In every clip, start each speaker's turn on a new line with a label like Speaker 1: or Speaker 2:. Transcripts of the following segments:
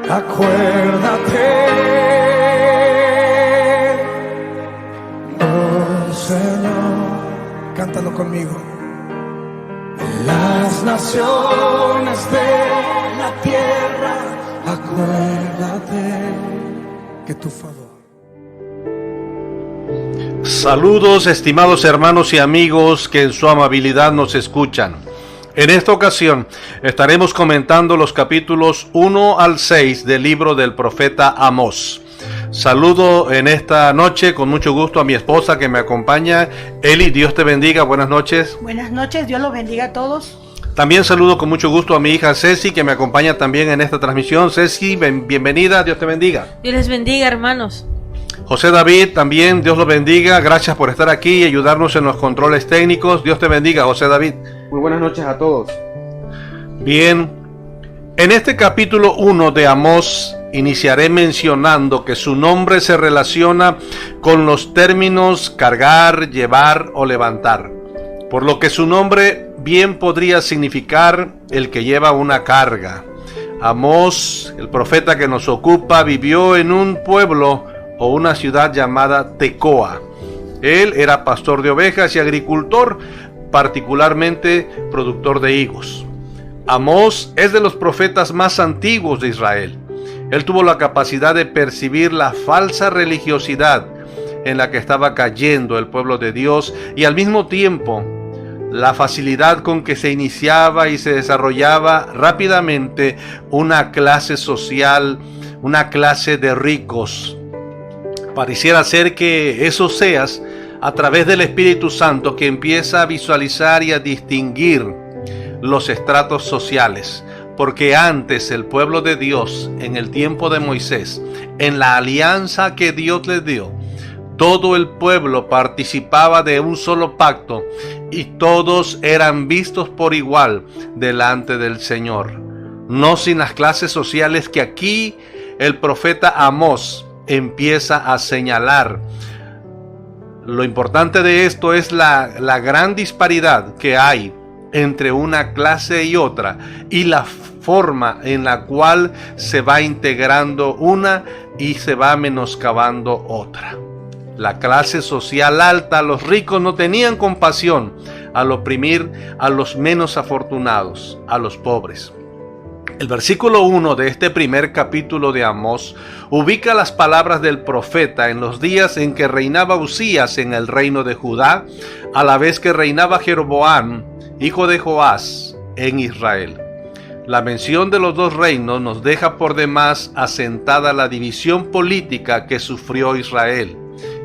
Speaker 1: acuérdate, oh Señor, cántalo conmigo. Las naciones de la tierra, acuérdate que tu favor.
Speaker 2: Saludos, estimados hermanos y amigos que en su amabilidad nos escuchan. En esta ocasión estaremos comentando los capítulos 1 al 6 del libro del profeta Amós. Saludo en esta noche con mucho gusto a mi esposa que me acompaña. Eli, Dios te bendiga, buenas noches.
Speaker 3: Buenas noches, Dios los bendiga a todos.
Speaker 2: También saludo con mucho gusto a mi hija Ceci que me acompaña también en esta transmisión. Ceci, bienvenida, Dios te bendiga.
Speaker 4: Dios les bendiga, hermanos.
Speaker 2: José David, también Dios los bendiga, gracias por estar aquí y ayudarnos en los controles técnicos. Dios te bendiga, José David.
Speaker 5: Muy buenas noches a todos.
Speaker 2: Bien, en este capítulo 1 de Amós iniciaré mencionando que su nombre se relaciona con los términos cargar, llevar o levantar, por lo que su nombre bien podría significar el que lleva una carga. Amós, el profeta que nos ocupa, vivió en un pueblo o una ciudad llamada Tecoa. Él era pastor de ovejas y agricultor, particularmente productor de higos. Amós es de los profetas más antiguos de Israel. Él tuvo la capacidad de percibir la falsa religiosidad en la que estaba cayendo el pueblo de Dios y al mismo tiempo la facilidad con que se iniciaba y se desarrollaba rápidamente una clase social, una clase de ricos. Pareciera ser que eso seas a través del Espíritu Santo que empieza a visualizar y a distinguir los estratos sociales, porque antes el pueblo de Dios, en el tiempo de Moisés, en la alianza que Dios les dio, todo el pueblo participaba de un solo pacto y todos eran vistos por igual delante del Señor, no sin las clases sociales que aquí el profeta Amós empieza a señalar. Lo importante de esto es la gran disparidad que hay entre una clase y otra y la forma en la cual se va integrando una y se va menoscabando otra. La clase social alta, los ricos no tenían compasión al oprimir a los menos afortunados, a los pobres. El versículo 1 de este primer capítulo de Amós ubica las palabras del profeta en los días en que reinaba Usías en el reino de Judá, a la vez que reinaba Jeroboam, hijo de Joás, en Israel. La mención de los dos reinos nos deja por demás asentada la división política que sufrió Israel,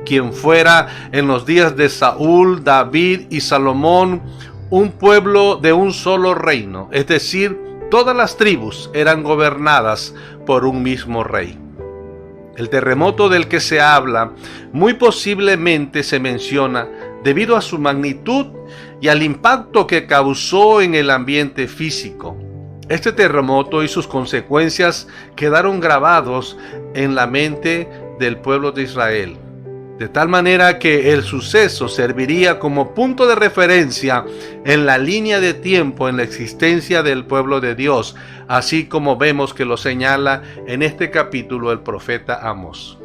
Speaker 2: quien fuera en los días de Saúl, David y Salomón un pueblo de un solo reino, es decir, todas las tribus eran gobernadas por un mismo rey. El terremoto del que se habla muy posiblemente se menciona debido a su magnitud y al impacto que causó en el ambiente físico. Este terremoto y sus consecuencias quedaron grabados en la mente del pueblo de Israel, de tal manera que el suceso serviría como punto de referencia en la línea de tiempo en la existencia del pueblo de Dios, así como vemos que lo señala en este capítulo el profeta Amós.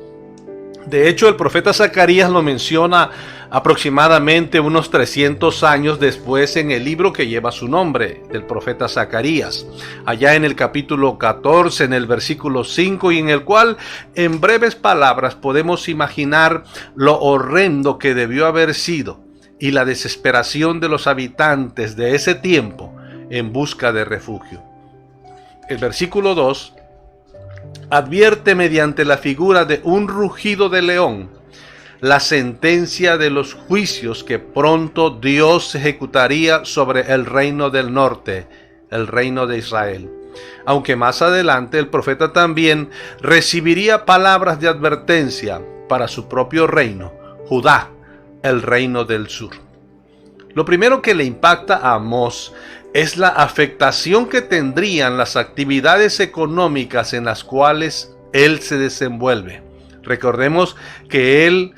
Speaker 2: De hecho, el profeta Zacarías lo menciona aproximadamente unos 300 años después en el libro que lleva su nombre, del profeta Zacarías, allá en el capítulo 14, en el versículo 5, y en el cual, en breves palabras, podemos imaginar lo horrendo que debió haber sido y la desesperación de los habitantes de ese tiempo en busca de refugio. El versículo 2 advierte mediante la figura de un rugido de león la sentencia de los juicios que pronto Dios ejecutaría sobre el reino del norte, el reino de Israel. Aunque más adelante el profeta también recibiría palabras de advertencia para su propio reino, Judá, el reino del sur. Lo primero que le impacta a Amós es la afectación que tendrían las actividades económicas en las cuales él se desenvuelve. Recordemos que él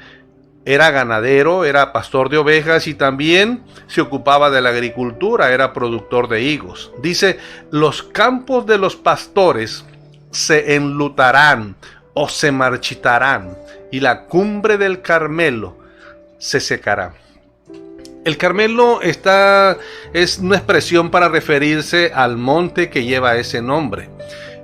Speaker 2: era ganadero, era pastor de ovejas y también se ocupaba de la agricultura, era productor de higos. Dice, los campos de los pastores se enlutarán o se marchitarán, y la cumbre del Carmelo se secará. El Carmelo es una expresión para referirse al monte que lleva ese nombre.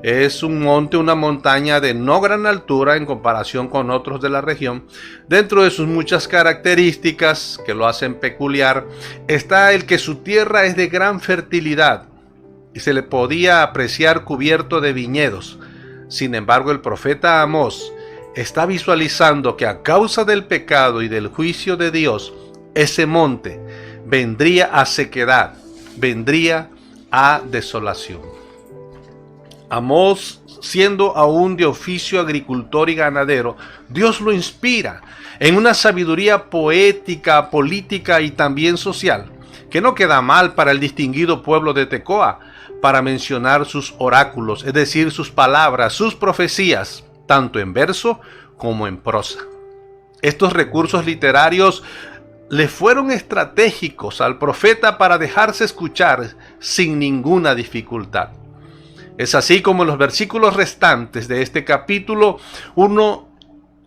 Speaker 2: Es un monte, una montaña de no gran altura en comparación con otros de la región. Dentro de sus muchas características que lo hacen peculiar, está el que su tierra es de gran fertilidad y se le podía apreciar cubierto de viñedos. Sin embargo, el profeta Amós está visualizando que a causa del pecado y del juicio de Dios, ese monte vendría a sequedad, vendría a desolación. Amós, siendo aún de oficio agricultor y ganadero, Dios lo inspira en una sabiduría poética, política y también social, que no queda mal para el distinguido pueblo de Tecoa, para mencionar sus oráculos, es decir, sus palabras, sus profecías, tanto en verso como en prosa. Estos recursos literarios le fueron estratégicos al profeta para dejarse escuchar sin ninguna dificultad. Es así como en los versículos restantes de este capítulo 1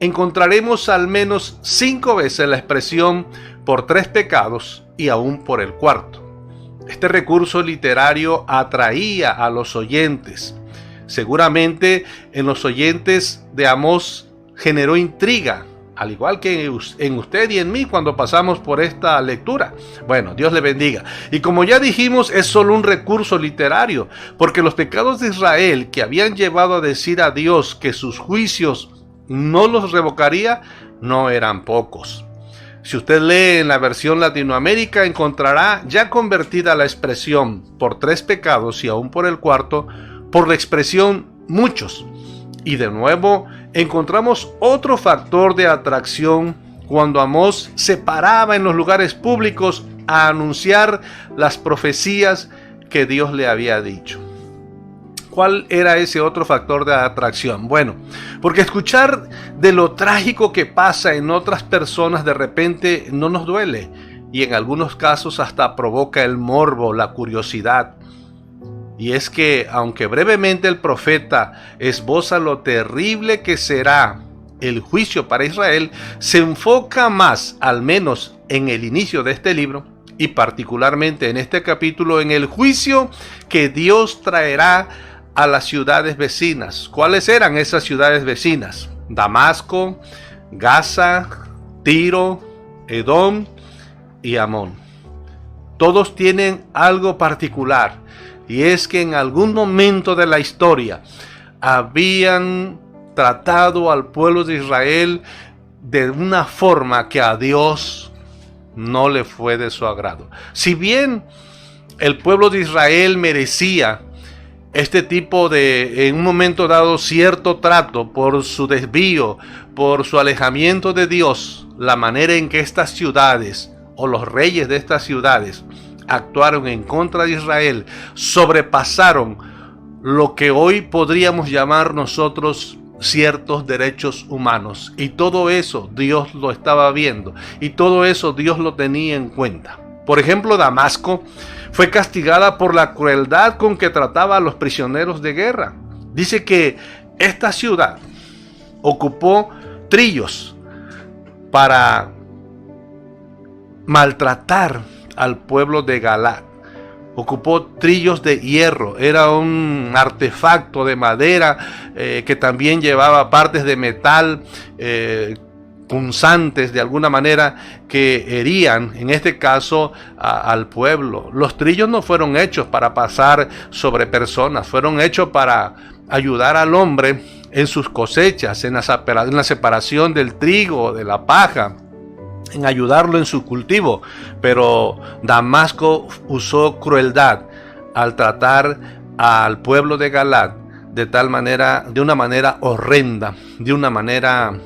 Speaker 2: encontraremos al menos 5 veces la expresión por 3 pecados y aún por el cuarto. Este recurso literario atraía a los oyentes. Seguramente en los oyentes de Amós generó intriga, al igual que en usted y en mí cuando pasamos por esta lectura. Bueno, Dios le bendiga. Y como ya dijimos, es solo un recurso literario, porque los pecados de Israel que habían llevado a decir a Dios que sus juicios no los revocaría, no eran pocos. Si usted lee en la versión Latinoamérica, encontrará ya convertida la expresión por 3 pecados y aún por el cuarto, por la expresión muchos. Y de nuevo encontramos otro factor de atracción cuando Amós se paraba en los lugares públicos a anunciar las profecías que Dios le había dicho. ¿Cuál era ese otro factor de atracción? Bueno, porque escuchar de lo trágico que pasa en otras personas de repente no nos duele, y en algunos casos hasta provoca el morbo, la curiosidad. Y es que, aunque brevemente el profeta esboza lo terrible que será el juicio para Israel, se enfoca más, al menos en el inicio de este libro, y particularmente en este capítulo, en el juicio que Dios traerá a las ciudades vecinas. ¿Cuáles eran esas ciudades vecinas? Damasco, Gaza, Tiro, Edom y Amón. Todos tienen algo particular, y es que en algún momento de la historia habían tratado al pueblo de Israel de una forma que a Dios no le fue de su agrado. Si bien el pueblo de Israel merecía este tipo de, en un momento dado, cierto trato por su desvío, por su alejamiento de Dios, la manera en que estas ciudades o los reyes de estas ciudades actuaron en contra de Israel, sobrepasaron lo que hoy podríamos llamar nosotros ciertos derechos humanos. Y todo eso Dios lo estaba viendo, y todo eso Dios lo tenía en cuenta. Por ejemplo, Damasco fue castigada por la crueldad con que trataba a los prisioneros de guerra. Dice que esta ciudad ocupó trillos para maltratar al pueblo de Galaad. Ocupó trillos de hierro, era un artefacto de madera que también llevaba partes de metal punzantes de alguna manera que herían, en este caso, al pueblo. Los trillos no fueron hechos para pasar sobre personas, fueron hechos para ayudar al hombre en sus cosechas, en la separación del trigo, de la paja, en ayudarlo en su cultivo. Pero Damasco usó crueldad al tratar al pueblo de Galaad de tal manera, de una manera horrenda, de una manera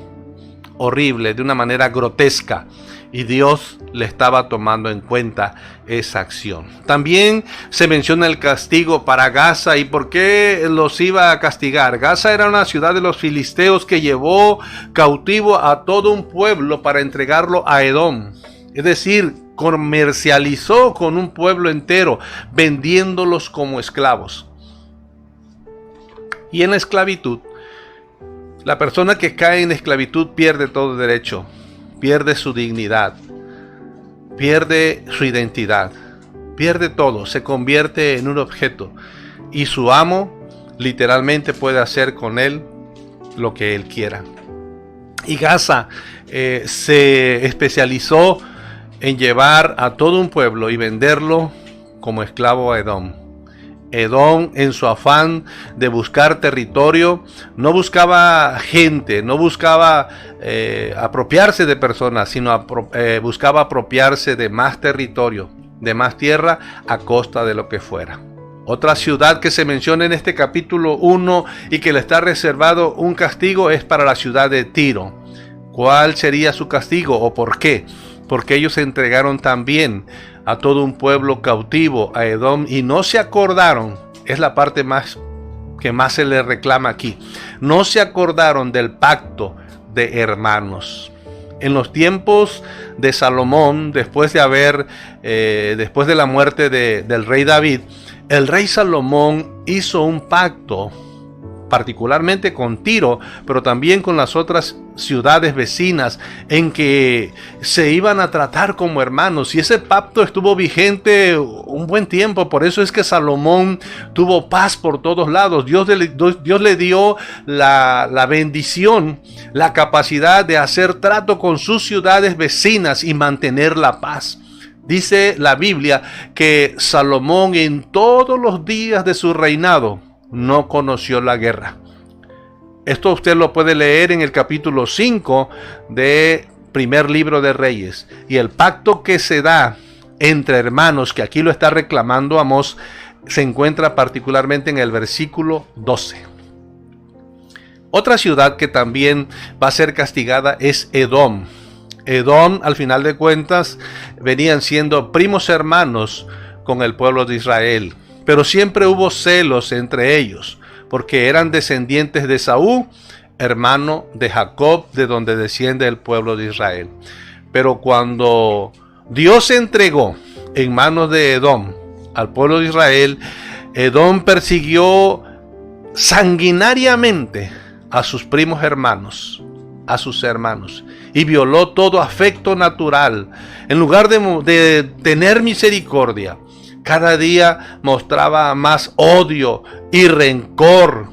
Speaker 2: horrible, de una manera grotesca, y Dios le estaba tomando en cuenta esa acción. También se menciona el castigo para Gaza. ¿Y por qué los iba a castigar? Gaza era una ciudad de los filisteos que llevó cautivo a todo un pueblo para entregarlo a Edom. Es decir, comercializó con un pueblo entero, vendiéndolos como esclavos. Y en la esclavitud, la persona que cae en esclavitud pierde todo derecho, pierde su dignidad, pierde su identidad, pierde todo, se convierte en un objeto. Y su amo literalmente puede hacer con él lo que él quiera. Y Gaza se especializó en llevar a todo un pueblo y venderlo como esclavo a Edom. Edom, en su afán de buscar territorio, no buscaba gente, no buscaba apropiarse de personas, sino buscaba apropiarse de más territorio, de más tierra, a costa de lo que fuera. Otra ciudad que se menciona en este capítulo 1 y que le está reservado un castigo es para la ciudad de Tiro. ¿Cuál sería su castigo o por qué? Porque ellos entregaron también a todo un pueblo cautivo a Edom y no se acordaron, es la parte que más se le reclama aquí, no se acordaron del pacto de hermanos. En los tiempos de Salomón, después de la muerte del rey David, el rey Salomón hizo un pacto, particularmente con Tiro, pero también con las otras ciudades vecinas, en que se iban a tratar como hermanos, y ese pacto estuvo vigente un buen tiempo. Por eso es que Salomón tuvo paz por todos lados. Dios le dio la bendición, la capacidad de hacer trato con sus ciudades vecinas y mantener la paz. Dice la Biblia que Salomón en todos los días de su reinado no conoció la guerra. Esto usted lo puede leer en el capítulo 5 de primer libro de Reyes. Y el pacto que se da entre hermanos, que aquí lo está reclamando Amós, se encuentra particularmente en el versículo 12. Otra ciudad que también va a ser castigada es Edom. Edom, al final de cuentas, venían siendo primos hermanos con el pueblo de Israel. Pero siempre hubo celos entre ellos, porque eran descendientes de Saúl, hermano de Jacob, de donde desciende el pueblo de Israel. Pero cuando Dios entregó en manos de Edom al pueblo de Israel, Edom persiguió sanguinariamente a sus primos hermanos, a sus hermanos, y violó todo afecto natural. En lugar de tener misericordia, cada día mostraba más odio y rencor.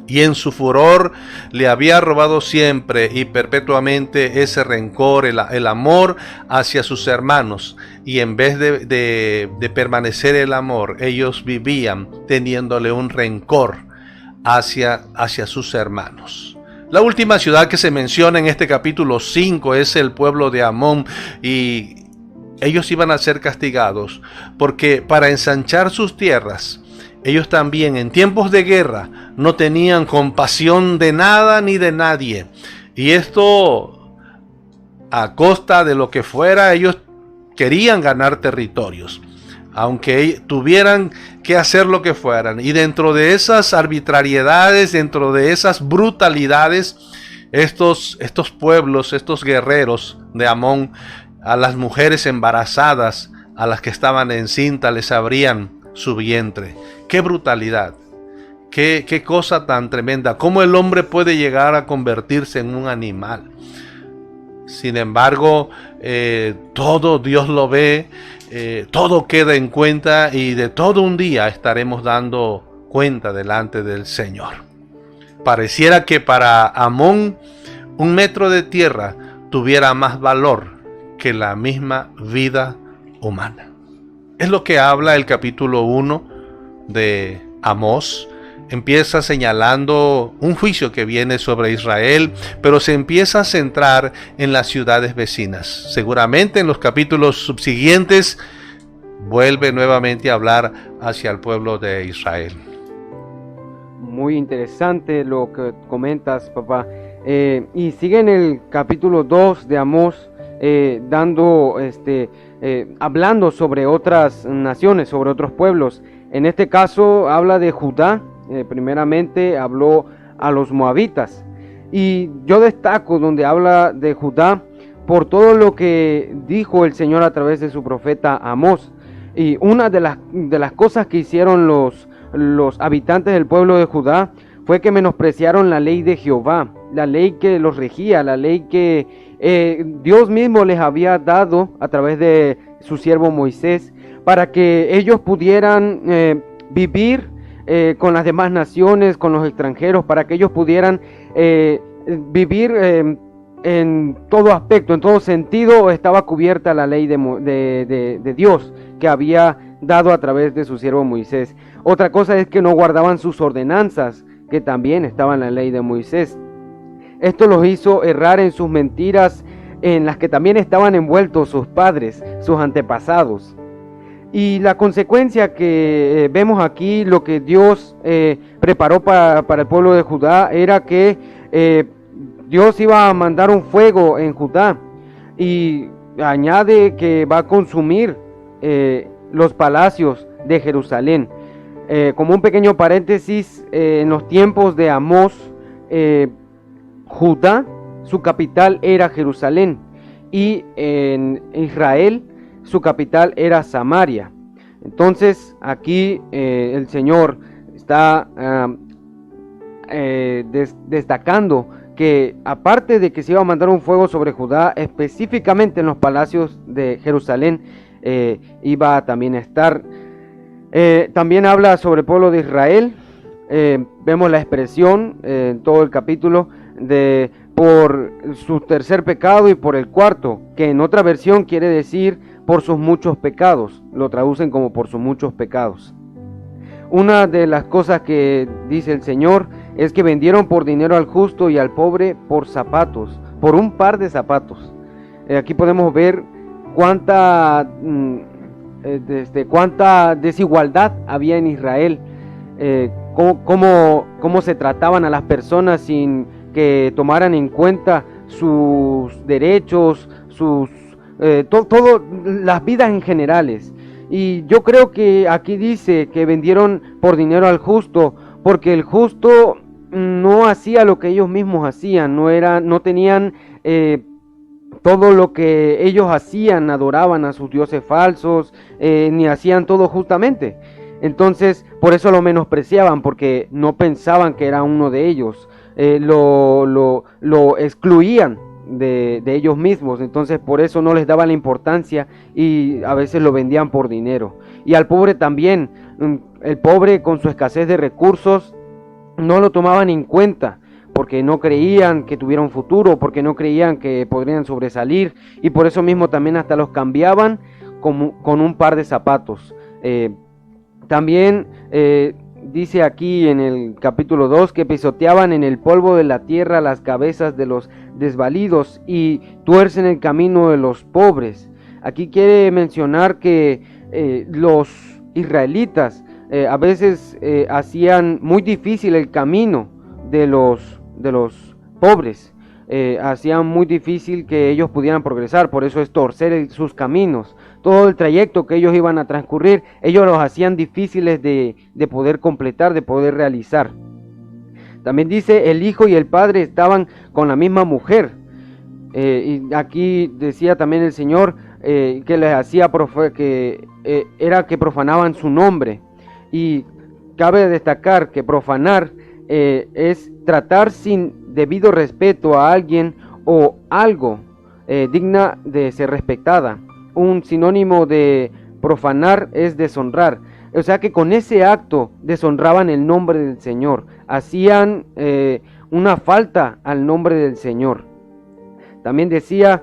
Speaker 2: Y en su furor le había robado siempre y perpetuamente ese rencor, el amor hacia sus hermanos. Y en vez de permanecer el amor, ellos vivían teniéndole un rencor hacia sus hermanos. La última ciudad que se menciona en este capítulo 5 es el pueblo de Amón, y ellos iban a ser castigados porque para ensanchar sus tierras, ellos también en tiempos de guerra no tenían compasión de nada ni de nadie. Y esto a costa de lo que fuera, ellos querían ganar territorios, aunque tuvieran que hacer lo que fueran. Y dentro de esas arbitrariedades, dentro de esas brutalidades, estos pueblos, estos guerreros de Amón, a las mujeres embarazadas, a las que estaban encintas, les abrían su vientre. ¡Qué brutalidad! ¡Qué cosa tan tremenda! ¿Cómo el hombre puede llegar a convertirse en un animal? Sin embargo, todo Dios lo ve, todo queda en cuenta, y de todo un día estaremos dando cuenta delante del Señor. Pareciera que para Amón un metro de tierra tuviera más valor que la misma vida humana. Es lo que habla el capítulo 1 de Amós. Empieza señalando un juicio que viene sobre Israel, pero se empieza a centrar en las ciudades vecinas. Seguramente en los capítulos subsiguientes vuelve nuevamente a hablar hacia el pueblo de Israel.
Speaker 4: Muy interesante lo que comentas, papá. Y sigue en el capítulo 2 de Amós, hablando sobre otras naciones, sobre otros pueblos. En este caso habla de Judá. Primeramente habló a los moabitas, y yo destaco donde habla de Judá por todo lo que dijo el Señor a través de su profeta Amós. Y una de las cosas que hicieron los los habitantes del pueblo de Judá fue que menospreciaron la ley de Jehová, la ley que los regía, la ley que Dios mismo les había dado a través de su siervo Moisés, para que ellos pudieran vivir con las demás naciones, con los extranjeros, para que ellos pudieran vivir en todo aspecto, en todo sentido. Estaba cubierta la ley de Dios que había dado a través de su siervo Moisés. Otra cosa es que no guardaban sus ordenanzas, que también estaban en la ley de Moisés. Esto los hizo errar en sus mentiras, en las que también estaban envueltos sus padres, sus antepasados. Y la consecuencia que vemos aquí, lo que Dios preparó para el pueblo de Judá, era que Dios iba a mandar un fuego en Judá, y añade que va a consumir los palacios de Jerusalén. Como un pequeño paréntesis, en los tiempos de Amós, Judá, su capital era Jerusalén, y en Israel su capital era Samaria. Entonces aquí el Señor está destacando que, aparte de que se iba a mandar un fuego sobre Judá, específicamente en los palacios de Jerusalén iba también a estar. También habla sobre el pueblo de Israel. Vemos la expresión en todo el capítulo de por su tercer pecado y por el cuarto, que en otra versión quiere decir por sus muchos pecados. Lo traducen como por sus muchos pecados. Una de las cosas que dice el Señor es que vendieron por dinero al justo y al pobre por zapatos, por un par de zapatos. Aquí podemos ver cuánta desigualdad había en Israel, cómo se trataban a las personas sin que tomaran en cuenta sus derechos, todo, las vidas en generales. Y yo creo que aquí dice que vendieron por dinero al justo, porque el justo no hacía lo que ellos mismos hacían, no tenían todo lo que ellos hacían, adoraban a sus dioses falsos, ni hacían todo justamente. Entonces, por eso lo menospreciaban, porque no pensaban que era uno de ellos, lo excluían de ellos mismos. Entonces, por eso no les daban la importancia y a veces lo vendían por dinero. Y al pobre también, el pobre con su escasez de recursos no lo tomaban en cuenta, porque no creían que tuviera un futuro, porque no creían que podrían sobresalir, y por eso mismo también hasta los cambiaban con un par de zapatos. También dice aquí en el capítulo 2 que pisoteaban en el polvo de la tierra las cabezas de los desvalidos y tuercen el camino de los pobres. Aquí quiere mencionar que los israelitas a veces hacían muy difícil el camino de los pobres, hacían muy difícil que ellos pudieran progresar. Por eso es torcer sus caminos. Todo el trayecto que ellos iban a transcurrir, ellos los hacían difíciles de poder completar, de poder realizar. También dice, el hijo y el padre estaban con la misma mujer. Y aquí decía también el Señor que les hacía era que profanaban su nombre. Y cabe destacar que profanar es tratar sin debido respeto a alguien o algo digna de ser respetada. Un sinónimo de profanar es deshonrar. O sea que con ese acto deshonraban el nombre del Señor, hacían una falta al nombre del Señor. También decía,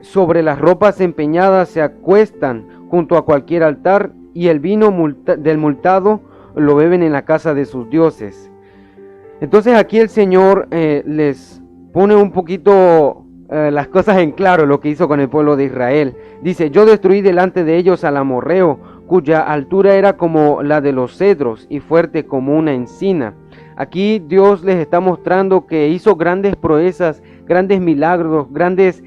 Speaker 4: sobre las ropas empeñadas se acuestan junto a cualquier altar, y el vino del multado lo beben en la casa de sus dioses. Entonces aquí el Señor les pone un poquito las cosas en claro, lo que hizo con el pueblo de Israel. Dice, yo destruí delante de ellos al amorreo, cuya altura era como la de los cedros y fuerte como una encina. Aquí Dios les está mostrando que hizo grandes proezas, grandes milagros, grandes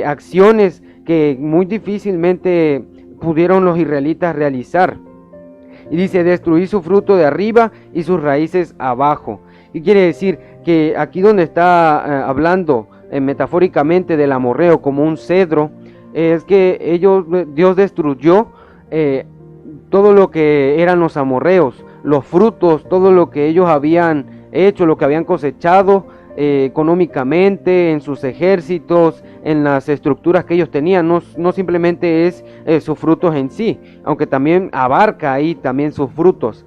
Speaker 4: acciones que muy difícilmente pudieron los israelitas realizar. Y dice, destruí su fruto de arriba y sus raíces abajo. Y quiere decir que aquí donde está hablando metafóricamente del amorreo como un cedro, es que Dios destruyó todo lo que eran los amorreos, los frutos, todo lo que ellos habían hecho, lo que habían cosechado económicamente, en sus ejércitos, en las estructuras que ellos tenían. No simplemente es sus frutos en sí, aunque también abarca ahí también sus frutos.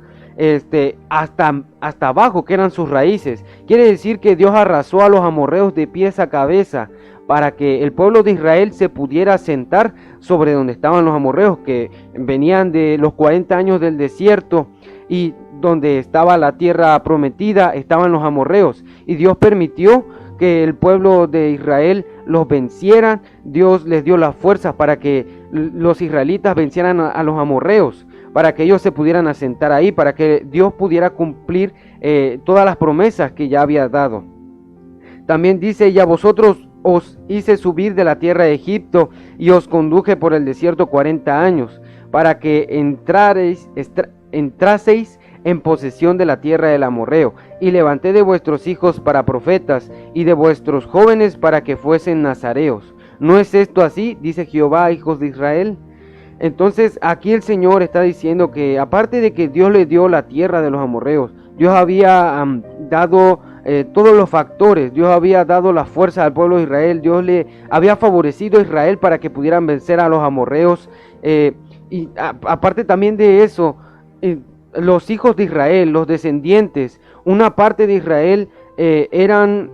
Speaker 4: Hasta abajo, que eran sus raíces. Quiere decir que Dios arrasó a los amorreos de pies a cabeza para que el pueblo de Israel se pudiera sentar sobre donde estaban los amorreos, que venían de los 40 años del desierto, y donde estaba la tierra prometida estaban los amorreos, y Dios permitió que el pueblo de Israel los vencieran. Dios les dio las fuerzas para que los israelitas vencieran a los amorreos, para que ellos se pudieran asentar ahí, para que Dios pudiera cumplir todas las promesas que ya había dado. También dice: y a vosotros os hice subir de la tierra de Egipto, y os conduje por el desierto 40 años, para que entraseis en posesión de la tierra del amorreo, y levanté de vuestros hijos para profetas, y de vuestros jóvenes para que fuesen nazareos. ¿No es esto así? Dice Jehová, hijos de Israel. Entonces aquí el Señor está diciendo que aparte de que Dios le dio la tierra de los amorreos, Dios había dado todos los factores, Dios había dado la fuerza al pueblo de Israel, Dios le había favorecido a Israel para que pudieran vencer a los amorreos, y aparte también de eso, los hijos de Israel, los descendientes, una parte de Israel eran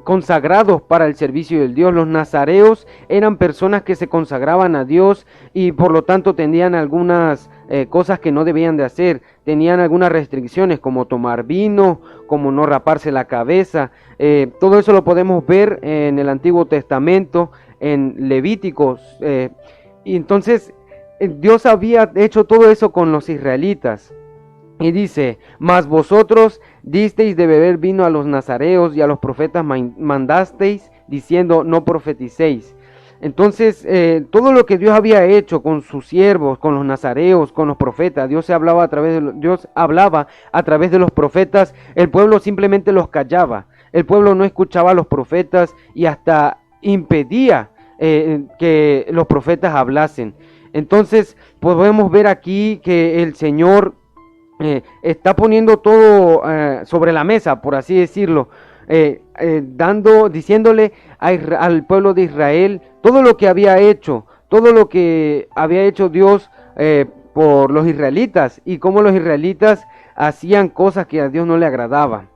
Speaker 4: consagrados para el servicio del Dios. Los nazareos eran personas que se consagraban a Dios y por lo tanto tenían algunas cosas que no debían de hacer, tenían algunas restricciones como tomar vino, como no raparse la cabeza. Todo eso lo podemos ver en el Antiguo Testamento, en Levíticos. Y entonces Dios había hecho todo eso con los israelitas. Y dice: mas vosotros disteis de beber vino a los nazareos, y a los profetas mandasteis, diciendo: no profeticéis. Entonces, todo lo que Dios había hecho con sus siervos, con los nazareos, con los profetas, Dios hablaba a través de los profetas. El pueblo simplemente los callaba. El pueblo no escuchaba a los profetas y hasta impedía que los profetas hablasen. Entonces, podemos ver aquí que el Señor está poniendo todo sobre la mesa, por así decirlo, diciéndole al pueblo de Israel todo lo que había hecho, Dios por los israelitas, y cómo los israelitas hacían cosas que a Dios no le agradaban.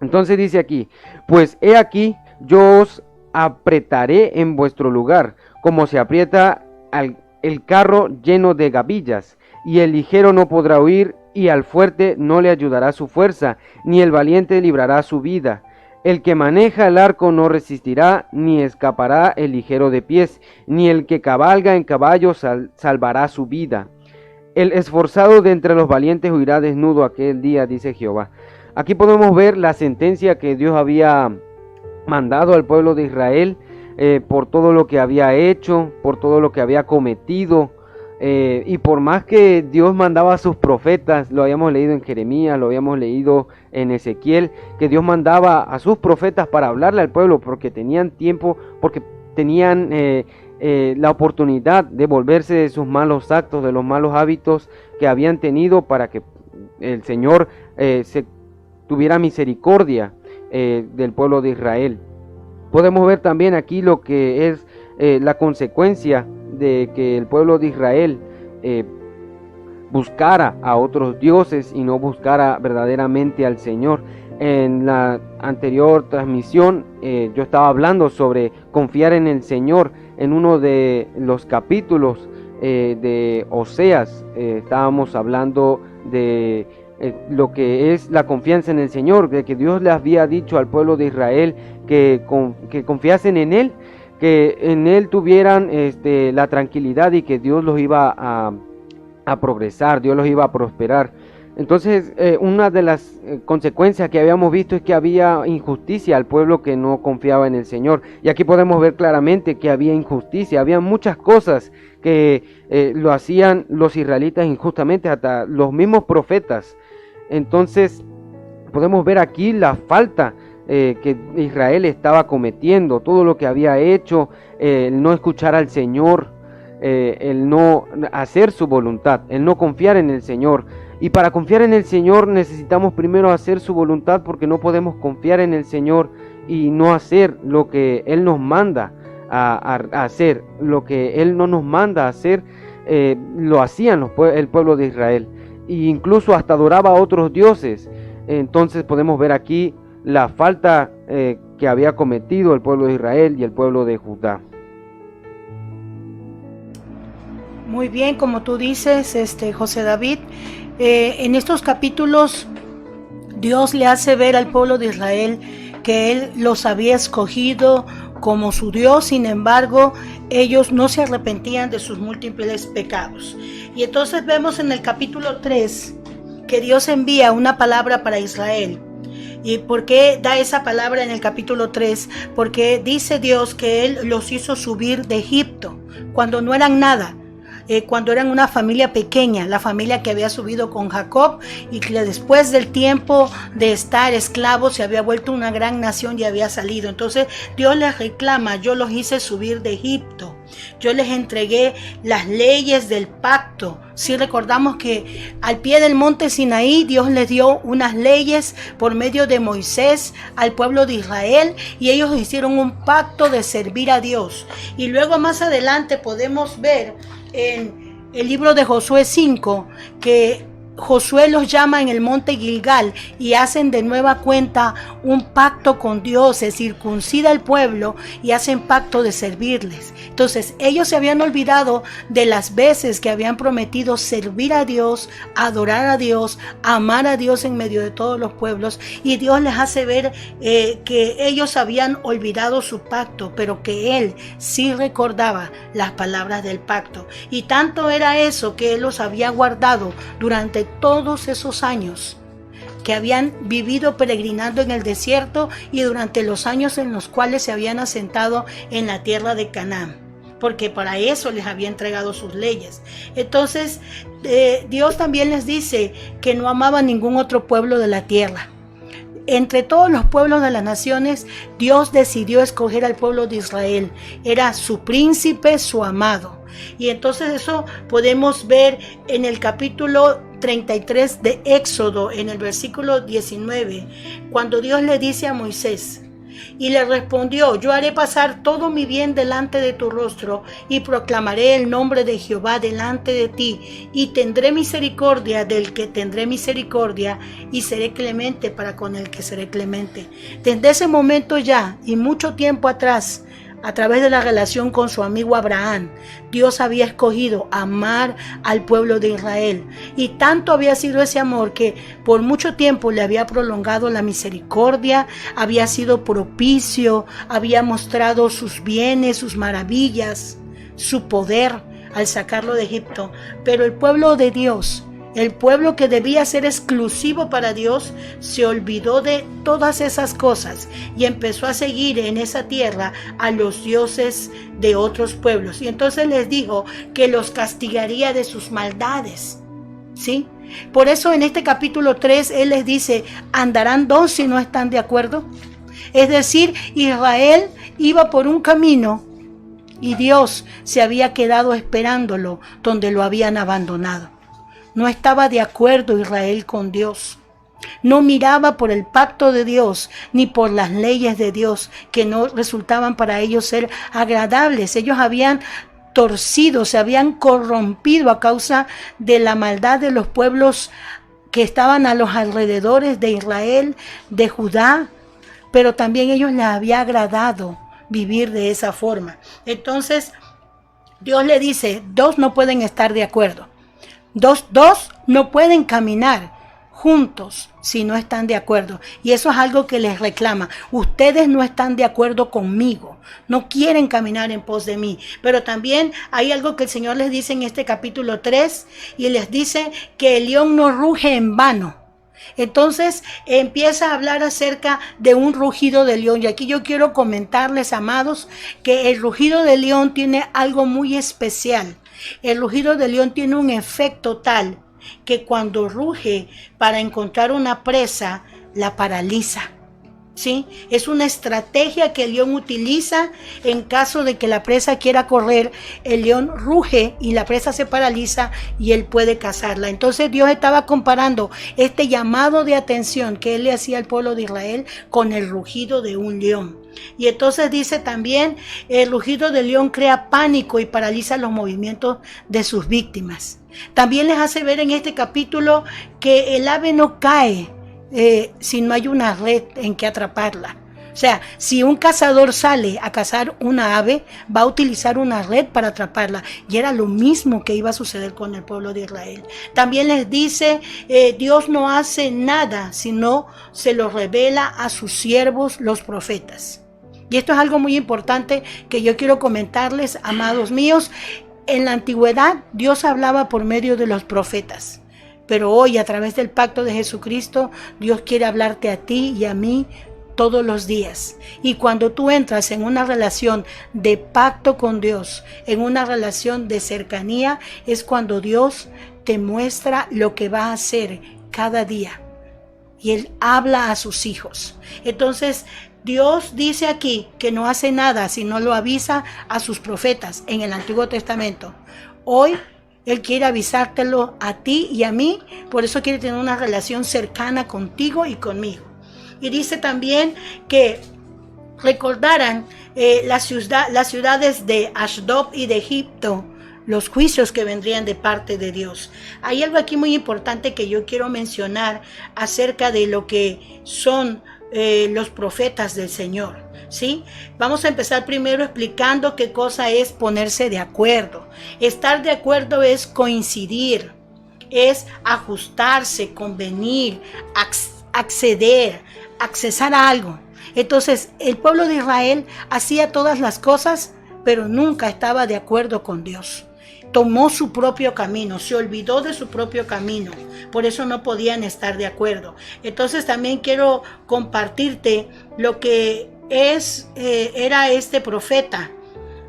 Speaker 4: Entonces dice aquí: pues he aquí, yo os apretaré en vuestro lugar, como se aprieta el carro lleno de gavillas, y el ligero no podrá huir, y al fuerte no le ayudará su fuerza, ni el valiente librará su vida. El que maneja el arco no resistirá, ni escapará el ligero de pies, ni el que cabalga en caballo salvará su vida. El esforzado de entre los valientes huirá desnudo aquel día, dice Jehová. Aquí podemos ver la sentencia que Dios había mandado al pueblo de Israel por todo lo que había hecho, por todo lo que había cometido. Y por más que Dios mandaba a sus profetas, lo habíamos leído en Jeremías, lo habíamos leído en Ezequiel, que Dios mandaba a sus profetas para hablarle al pueblo porque tenían tiempo, porque tenían la oportunidad de volverse de sus malos actos, de los malos hábitos que habían tenido, para que el Señor se tuviera misericordia del pueblo de Israel. Podemos ver también aquí lo que es la consecuencia de que el pueblo de Israel buscara a otros dioses y no buscara verdaderamente al Señor. En la anterior transmisión yo estaba hablando sobre confiar en el Señor. En uno de los capítulos de Oseas estábamos hablando de lo que es la confianza en el Señor, de que Dios le había dicho al pueblo de Israel que confiasen en Él, que en Él tuvieran la tranquilidad y que Dios los iba a progresar, Dios los iba a prosperar. Entonces, una de las consecuencias que habíamos visto es que había injusticia al pueblo que no confiaba en el Señor. Y aquí podemos ver claramente que había injusticia, había muchas cosas que lo hacían los israelitas injustamente, hasta los mismos profetas. Entonces, podemos ver aquí la falta que Israel estaba cometiendo, todo lo que había hecho, el no escuchar al Señor, el no hacer su voluntad, el no confiar en el Señor. Y para confiar en el Señor necesitamos primero hacer su voluntad, porque no podemos confiar en el Señor y no hacer lo que Él nos manda a hacer. Lo que Él no nos manda a hacer, lo hacían el pueblo de Israel. E incluso hasta adoraba a otros dioses. Entonces podemos ver aquí la falta que había cometido el pueblo de Israel y el pueblo de Judá.
Speaker 3: Muy bien, como tú dices, José David, en estos capítulos Dios le hace ver al pueblo de Israel que Él los había escogido como su Dios. Sin embargo, ellos no se arrepentían de sus múltiples pecados. Y entonces vemos en el capítulo 3 que Dios envía una palabra para Israel. ¿Y por qué da esa palabra en el capítulo 3? Porque dice Dios que Él los hizo subir de Egipto cuando no eran nada. Cuando eran una familia pequeña, la familia que había subido con Jacob, y que después del tiempo de estar esclavos se había vuelto una gran nación y había salido. Entonces Dios les reclama: yo los hice subir de Egipto, yo les entregué las leyes del pacto. Si recordamos que al pie del monte Sinaí Dios les dio unas leyes por medio de Moisés al pueblo de Israel, y ellos hicieron un pacto de servir a Dios. Y luego más adelante podemos ver en el libro de Josué 5 que Josué los llama en el monte Gilgal y hacen de nueva cuenta un pacto con Dios, se circuncida el pueblo y hacen pacto de servirles. Entonces ellos se habían olvidado de las veces que habían prometido servir a Dios, adorar a Dios, amar a Dios en medio de todos los pueblos, y Dios les hace ver que ellos habían olvidado su pacto, pero que Él sí recordaba las palabras del pacto. Y tanto era eso que Él los había guardado durante todos esos años que habían vivido peregrinando en el desierto y durante los años en los cuales se habían asentado en la tierra de Canaán, porque para eso les había entregado sus leyes. Entonces Dios también les dice que no amaba ningún otro pueblo de la tierra. Entre todos los pueblos de las naciones, Dios decidió escoger al pueblo de Israel. Era su príncipe, su amado. Y entonces eso podemos ver en el capítulo 33 de Éxodo, en el versículo 19, cuando Dios le dice a Moisés: y le respondió: yo haré pasar todo mi bien delante de tu rostro, y proclamaré el nombre de Jehová delante de ti, y tendré misericordia del que tendré misericordia, y seré clemente para con el que seré clemente. Desde ese momento ya, y mucho tiempo atrás, a través de la relación con su amigo Abraham, Dios había escogido amar al pueblo de Israel. Y tanto había sido ese amor que por mucho tiempo le había prolongado la misericordia, había sido propicio, había mostrado sus bienes, sus maravillas, su poder al sacarlo de Egipto. Pero el pueblo de Dios, el pueblo que debía ser exclusivo para Dios, se olvidó de todas esas cosas y empezó a seguir en esa tierra a los dioses de otros pueblos. Y entonces les dijo que los castigaría de sus maldades, ¿sí? Por eso en este capítulo 3 Él les dice: ¿andarán dos si no están de acuerdo? Es decir, Israel iba por un camino y Dios se había quedado esperándolo donde lo habían abandonado. No estaba de acuerdo Israel con Dios. No miraba por el pacto de Dios ni por las leyes de Dios, que no resultaban para ellos ser agradables. Ellos habían torcido, se habían corrompido a causa de la maldad de los pueblos que estaban a los alrededores de Israel, de Judá, pero también ellos les había agradado vivir de esa forma. Entonces Dios le dice: dos no pueden estar de acuerdo. Dos no pueden caminar juntos si no están de acuerdo. Y eso es algo que les reclama. Ustedes no están de acuerdo conmigo, no quieren caminar en pos de mí. Pero también hay algo que el Señor les dice en este capítulo 3, y les dice que el león no ruge en vano. Entonces empieza a hablar acerca de un rugido de león. Y aquí yo quiero comentarles, amados, que el rugido de león tiene algo muy especial. El rugido de león tiene un efecto tal que cuando ruge para encontrar una presa, la paraliza. ¿sí? Es una estrategia que el león utiliza en caso de que la presa quiera correr. El león ruge y la presa se paraliza y él puede cazarla. Entonces Dios estaba comparando este llamado de atención que él le hacía al pueblo de Israel con el rugido de un león. Y entonces dice también, el rugido del león crea pánico y paraliza los movimientos de sus víctimas. También les hace ver en este capítulo que el ave no cae si no hay una red en que atraparla. O sea, si un cazador sale a cazar una ave, va a utilizar una red para atraparla. Y era lo mismo que iba a suceder con el pueblo de Israel. También les dice, Dios no hace nada, sino se lo revela a sus siervos, los profetas. Y esto es algo muy importante que yo quiero comentarles, amados míos. En la antigüedad, Dios hablaba por medio de los profetas. Pero hoy, a través del pacto de Jesucristo, Dios quiere hablarte a ti y a mí todos los días. Y cuando tú entras en una relación de pacto con Dios, en una relación de cercanía, es cuando Dios te muestra lo que va a hacer cada día. Y Él habla a sus hijos. Entonces, Dios dice aquí que no hace nada si no lo avisa a sus profetas en el Antiguo Testamento. Hoy Él quiere avisártelo a ti y a mí, por eso quiere tener una relación cercana contigo y conmigo. Y dice también que recordaran las ciudades de Ashdod y de Egipto, los juicios que vendrían de parte de Dios. Hay algo aquí muy importante que yo quiero mencionar acerca de lo que son los profetas del Señor. ¿Sí? Vamos a empezar primero explicando qué cosa es ponerse de acuerdo. Estar de acuerdo es coincidir, es ajustarse, convenir, acceder, accesar a algo. Entonces, el pueblo de Israel hacía todas las cosas, pero nunca estaba de acuerdo con Dios. Tomó su propio camino, se olvidó de su propio camino, por eso no podían estar de acuerdo. Entonces también quiero compartirte lo que era este profeta,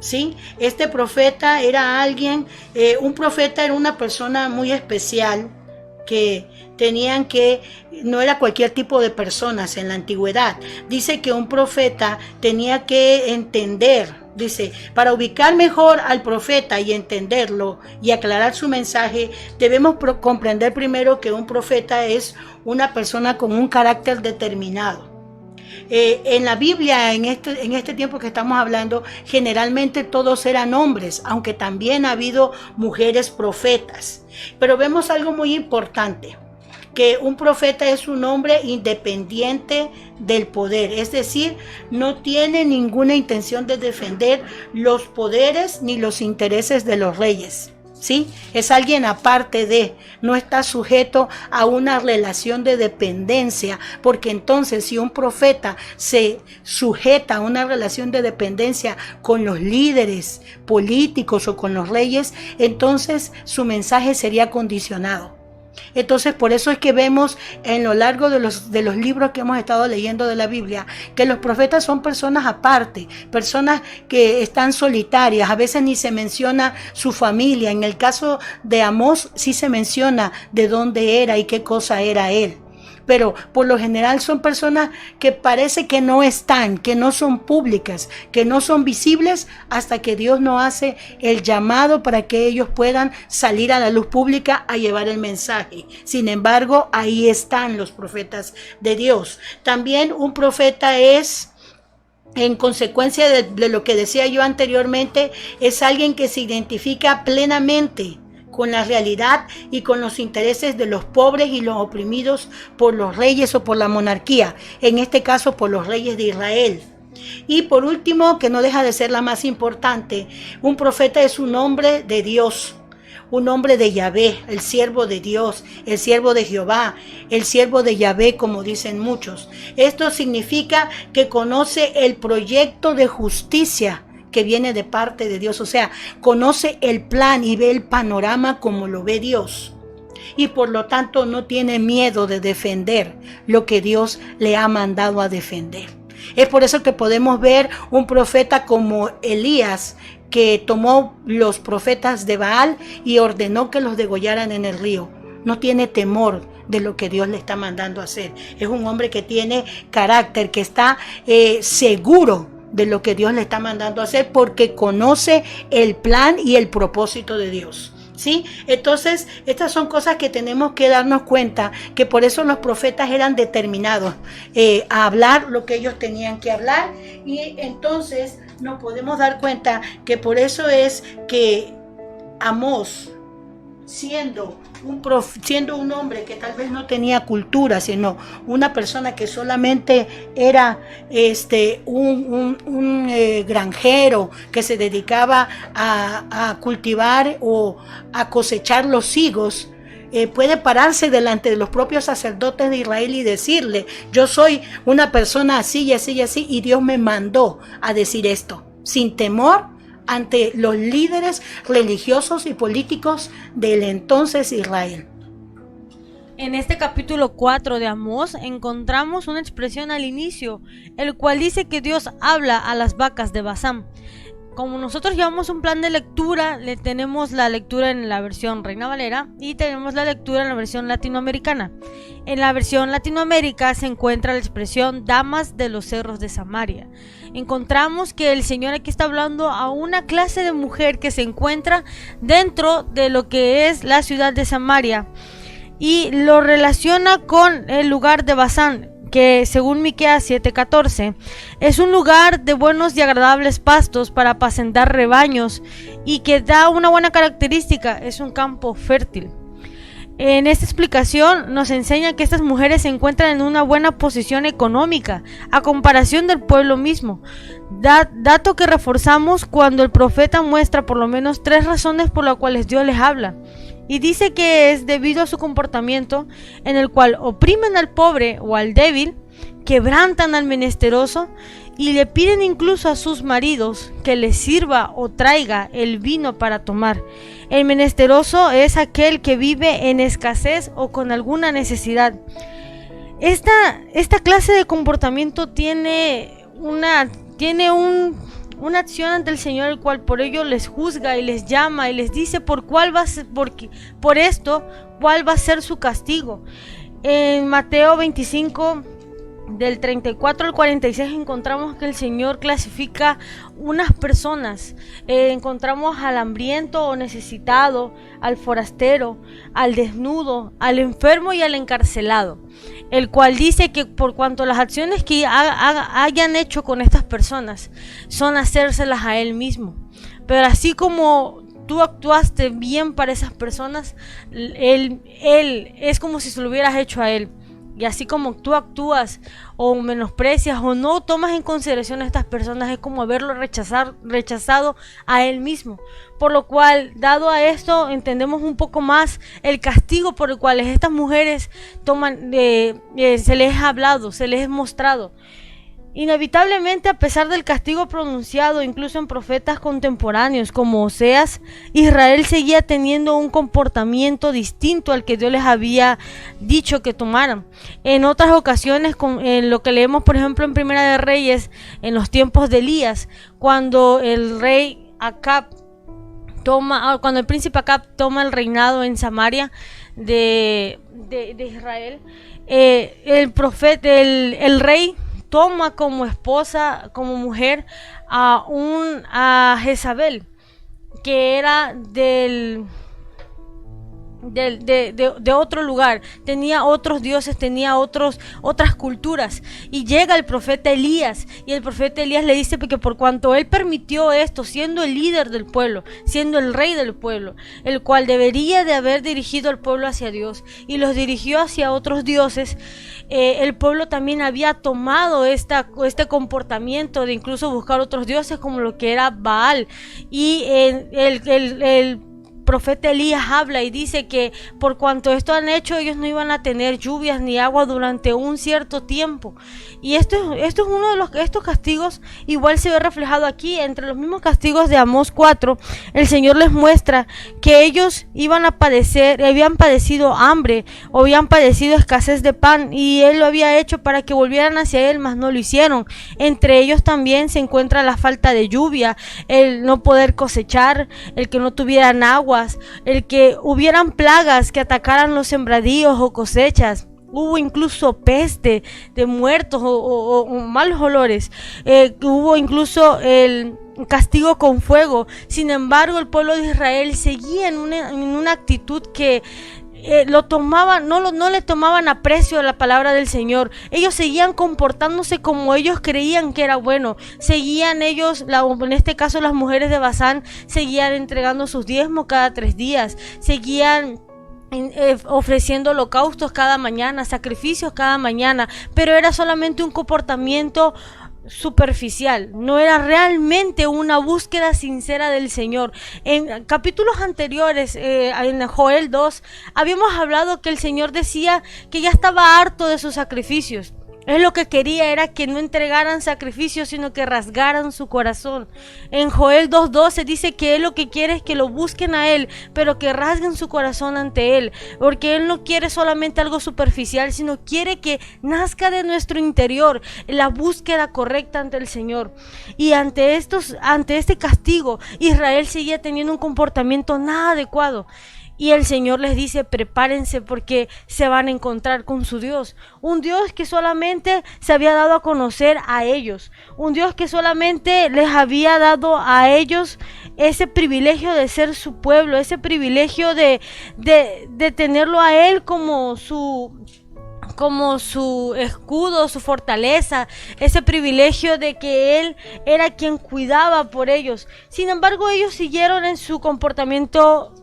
Speaker 3: ¿sí? Este profeta era alguien, un profeta era una persona muy especial que no era cualquier tipo de personas en la antigüedad. Dice que un profeta tenía que entender, dice, para ubicar mejor al profeta y entenderlo y aclarar su mensaje, debemos comprender primero que un profeta es una persona con un carácter determinado. En la Biblia, en este tiempo que estamos hablando, generalmente todos eran hombres, aunque también ha habido mujeres profetas. Pero vemos algo muy importante, que un profeta es un hombre independiente del poder, es decir, no tiene ninguna intención de defender los poderes ni los intereses de los reyes. ¿Sí? Es alguien aparte de, no está sujeto a una relación de dependencia, porque entonces si un profeta se sujeta a una relación de dependencia con los líderes políticos o con los reyes, entonces su mensaje sería condicionado. Entonces por eso es que vemos en lo largo de los libros que hemos estado leyendo de la Biblia que los profetas son personas aparte, personas que están solitarias, a veces ni se menciona su familia. En el caso de Amós sí se menciona de dónde era y qué cosa era él. Pero por lo general son personas que parece que no están, que no son públicas, que no son visibles hasta que Dios no hace el llamado para que ellos puedan salir a la luz pública a llevar el mensaje. Sin embargo, ahí están los profetas de Dios. También un profeta es, en consecuencia de lo que decía yo anteriormente, es alguien que se identifica plenamente con la realidad y con los intereses de los pobres y los oprimidos por los reyes o por la monarquía, en este caso por los reyes de Israel. Y por último, que no deja de ser la más importante, un profeta es un hombre de Dios, un hombre de Yahvé, el siervo de Dios, el siervo de Jehová, el siervo de Yahvé, como dicen muchos. Esto significa que conoce el proyecto de justicia que viene de parte de Dios, o sea, conoce el plan y ve el panorama como lo ve Dios, y por lo tanto no tiene miedo de defender lo que Dios le ha mandado a defender. Es por eso que podemos ver un profeta como Elías, que tomó los profetas de Baal y ordenó que los degollaran en el río. no tiene temor de lo que Dios le está mandando a hacer. Es un hombre que tiene carácter, que está seguro de lo que Dios le está mandando a hacer, porque conoce el plan y el propósito de Dios. ¿Sí? Entonces, estas son cosas que tenemos que darnos cuenta, que por eso los profetas eran determinados a hablar lo que ellos tenían que hablar, y entonces nos podemos dar cuenta que por eso es que Amós, siendo un hombre que tal vez no tenía cultura, sino una persona que solamente era un granjero que se dedicaba a cultivar o a cosechar los higos, puede pararse delante de los propios sacerdotes de Israel y decirle: yo soy una persona así y así y así, y Dios me mandó a decir esto, sin temor ante los líderes religiosos y políticos del entonces Israel.
Speaker 5: En este capítulo 4 de Amós encontramos una expresión al inicio, el cual dice que Dios habla a las vacas de Basán. Como nosotros llevamos un plan de lectura, le tenemos la lectura en la versión Reina Valera y tenemos la lectura en la versión latinoamericana. En la versión Latinoamérica se encuentra la expresión damas de los cerros de Samaria. Encontramos que el Señor aquí está hablando a una clase de mujer que se encuentra dentro de lo que es la ciudad de Samaria y lo relaciona con el lugar de Basán, que según Miqueas 7:14 es un lugar de buenos y agradables pastos para apacentar rebaños, y que da una buena característica: es un campo fértil. En esta explicación nos enseña que estas mujeres se encuentran en una buena posición económica a comparación del pueblo mismo, dato que reforzamos cuando el profeta muestra por lo menos 3 razones por las cuales Dios les habla, y dice que es debido a su comportamiento, en el cual oprimen al pobre o al débil, quebrantan al menesteroso y le piden incluso a sus maridos que les sirva o traiga el vino para tomar. El menesteroso es aquel que vive en escasez o con alguna necesidad. Esta clase de comportamiento tiene una acción ante el Señor, el cual por ello les juzga y les llama y les dice por esto cuál va a ser su castigo. En Mateo 25 del 34 al 46 encontramos que el Señor clasifica unas personas. Encontramos al hambriento o necesitado, al forastero, al desnudo, al enfermo y al encarcelado, el cual dice que por cuanto las acciones que hayan hecho con estas personas son hacérselas a Él mismo. Pero así como tú actuaste bien para esas personas, él es como si se lo hubieras hecho a Él. Y así como tú actúas o menosprecias o no tomas en consideración a estas personas, es como haberlo rechazado a Él mismo. Por lo cual, dado a esto, entendemos un poco más el castigo por el cual estas mujeres se les ha hablado, se les ha mostrado. Inevitablemente, a pesar del castigo pronunciado incluso en profetas contemporáneos como Oseas, Israel seguía teniendo un comportamiento distinto al que Dios les había dicho que tomaran. En otras ocasiones, en lo que leemos por ejemplo en Primera de Reyes, en los tiempos de Elías, cuando el príncipe Acab toma el reinado en Samaria de Israel, el rey toma como esposa, como mujer, a Jezabel, que era de otro lugar, tenía otros dioses, tenía otras culturas, y llega el profeta Elías, y el profeta Elías le dice que por cuanto él permitió esto, siendo el líder del pueblo, siendo el rey del pueblo, el cual debería de haber dirigido al pueblo hacia Dios, y los dirigió hacia otros dioses, el pueblo también había tomado este comportamiento de incluso buscar otros dioses como lo que era Baal, y el profeta Elías habla y dice que por cuanto esto han hecho, ellos no iban a tener lluvias ni agua durante un cierto tiempo. Y esto es uno de estos castigos, igual se ve reflejado aquí entre los mismos castigos de Amós 4. El Señor les muestra que ellos habían padecido hambre o habían padecido escasez de pan, y Él lo había hecho para que volvieran hacia Él, mas no lo hicieron. Entre ellos también se encuentra la falta de lluvia, el no poder cosechar, el que no tuvieran agua, uvas, el que hubieran plagas que atacaran los sembradíos o cosechas. Hubo incluso peste de muertos o malos olores. Hubo incluso el castigo con fuego. Sin embargo, el pueblo de Israel seguía en una actitud que lo tomaban, no le tomaban aprecio a la palabra del Señor. Ellos seguían comportándose como ellos creían que era bueno. Seguían ellos, en este caso las mujeres de Basán, seguían entregando sus diezmos cada 3 días. Seguían ofreciendo holocaustos cada mañana, sacrificios cada mañana, pero era solamente un comportamiento superficial, no era realmente una búsqueda sincera del Señor. En capítulos anteriores, en Joel 2, habíamos hablado que el Señor decía que ya estaba harto de sus sacrificios. Él lo que quería era que no entregaran sacrificios, sino que rasgaran su corazón. En Joel 2:12 dice que Él lo que quiere es que lo busquen a Él, pero que rasguen su corazón ante Él. Porque Él no quiere solamente algo superficial, sino quiere que nazca de nuestro interior la búsqueda correcta ante el Señor. Y ante este castigo, Israel seguía teniendo un comportamiento nada adecuado. Y el Señor les dice, prepárense porque se van a encontrar con su Dios. Un Dios que solamente se había dado a conocer a ellos. Un Dios que solamente les había dado a ellos ese privilegio de ser su pueblo. Ese privilegio de tenerlo a Él como su escudo, su fortaleza, ese privilegio de que Él era quien cuidaba por ellos. Sin embargo, ellos siguieron en su comportamiento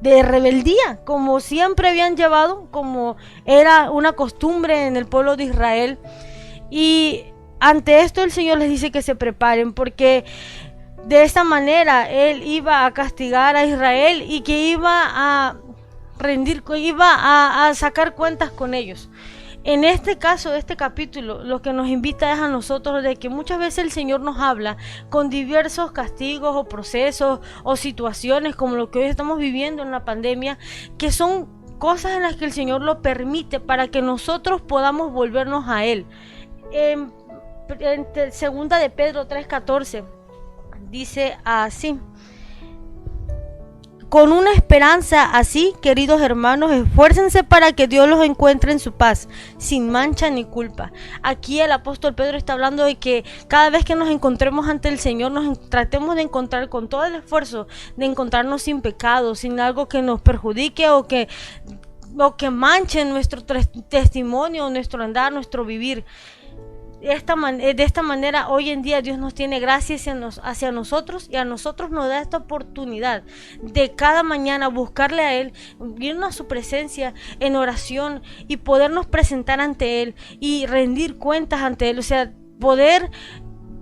Speaker 5: de rebeldía, como siempre habían llevado, como era una costumbre en el pueblo de Israel. Y ante esto el Señor les dice que se preparen, porque de esta manera Él iba a castigar a Israel y que iba a sacar cuentas con ellos. En este caso, de este capítulo, lo que nos invita es a nosotros de que muchas veces el Señor nos habla con diversos castigos o procesos o situaciones como lo que hoy estamos viviendo en la pandemia, que son cosas en las que el Señor lo permite para que nosotros podamos volvernos a Él. En segunda de Pedro 3:14 dice así: con una esperanza así, queridos hermanos, esfuércense para que Dios los encuentre en su paz, sin mancha ni culpa. Aquí el apóstol Pedro está hablando de que cada vez que nos encontremos ante el Señor, nos tratemos de encontrar con todo el esfuerzo, de encontrarnos sin pecado, sin algo que nos perjudique o que manche nuestro testimonio, nuestro andar, nuestro vivir. De esta manera, hoy en día Dios nos tiene gracia hacia nosotros, y a nosotros nos da esta oportunidad de cada mañana buscarle a Él, irnos a su presencia en oración y podernos presentar ante Él y rendir cuentas ante Él. O sea, poder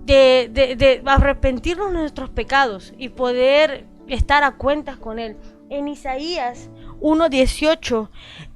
Speaker 5: de arrepentirnos de nuestros pecados y poder estar a cuentas con Él. En Isaías 1:18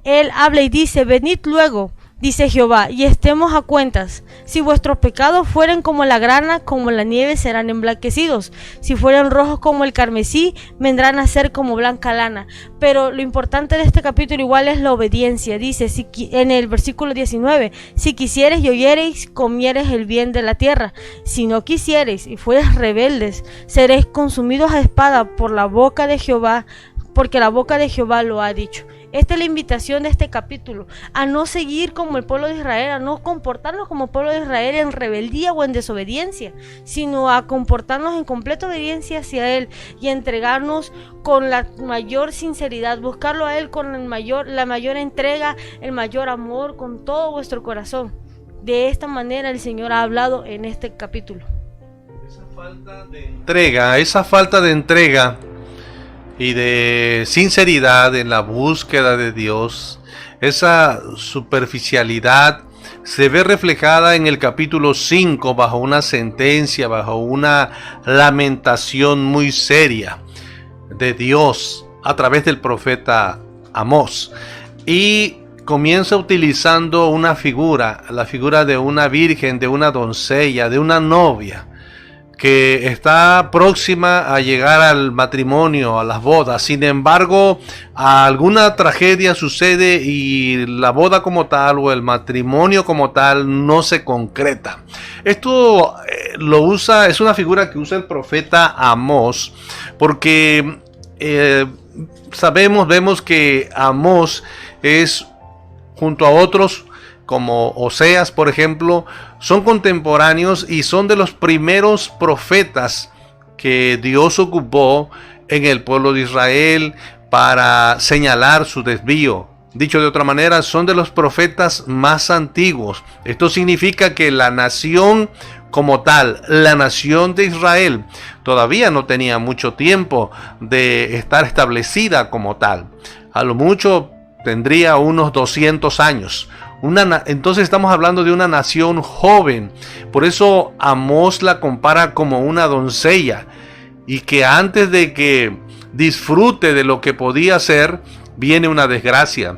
Speaker 5: Él habla y dice: venid luego, dice Jehová, y estemos a cuentas. Si vuestros pecados fueren como la grana, como la nieve serán emblanquecidos. Si fueren rojos como el carmesí, vendrán a ser como blanca lana. Pero lo importante de este capítulo igual es la obediencia. Dice en el versículo 19: si quisiereis y oyereis, comiereis el bien de la tierra. Si no quisiereis y fuereis rebeldes, seréis consumidos a espada por la boca de Jehová, porque la boca de Jehová lo ha dicho. Esta es la invitación de este capítulo, a no seguir como el pueblo de Israel, a no comportarnos como pueblo de Israel en rebeldía o en desobediencia, sino a comportarnos en completa obediencia hacia Él y entregarnos con la mayor sinceridad, buscarlo a Él con la mayor entrega, el mayor amor, con todo vuestro corazón. De esta manera el Señor ha hablado en este capítulo.
Speaker 2: Esa falta de entrega y de sinceridad en la búsqueda de Dios, esa superficialidad se ve reflejada en el capítulo 5 bajo una sentencia, bajo una lamentación muy seria de Dios a través del profeta Amós. Y comienza utilizando una figura, la figura de una virgen, de una doncella, de una novia que está próxima a llegar al matrimonio, a las bodas. Sin embargo, alguna tragedia sucede y la boda como tal o el matrimonio como tal no se concreta. Esto es una figura que usa el profeta Amós, porque vemos que Amós es, junto a otros como Oseas, por ejemplo, son contemporáneos y son de los primeros profetas que Dios ocupó en el pueblo de Israel para señalar su desvío. Dicho de otra manera, son de los profetas más antiguos. Esto significa que la nación como tal, la nación de Israel, todavía no tenía mucho tiempo de estar establecida como tal. A lo mucho tendría unos 200 años. Entonces estamos hablando de una nación joven. Por eso Amós la compara como una doncella, y que antes de que disfrute de lo que podía ser, viene una desgracia.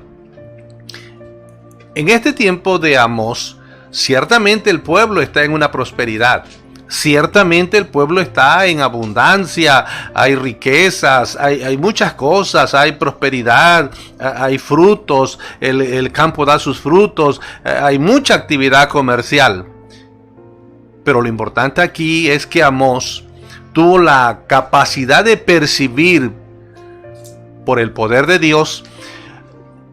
Speaker 2: En este tiempo de Amós, ciertamente el pueblo está en una prosperidad. Ciertamente el pueblo está en abundancia, hay riquezas, hay muchas cosas, hay prosperidad, hay frutos, el campo da sus frutos, hay mucha actividad comercial. Pero lo importante aquí es que Amós tuvo la capacidad de percibir por el poder de Dios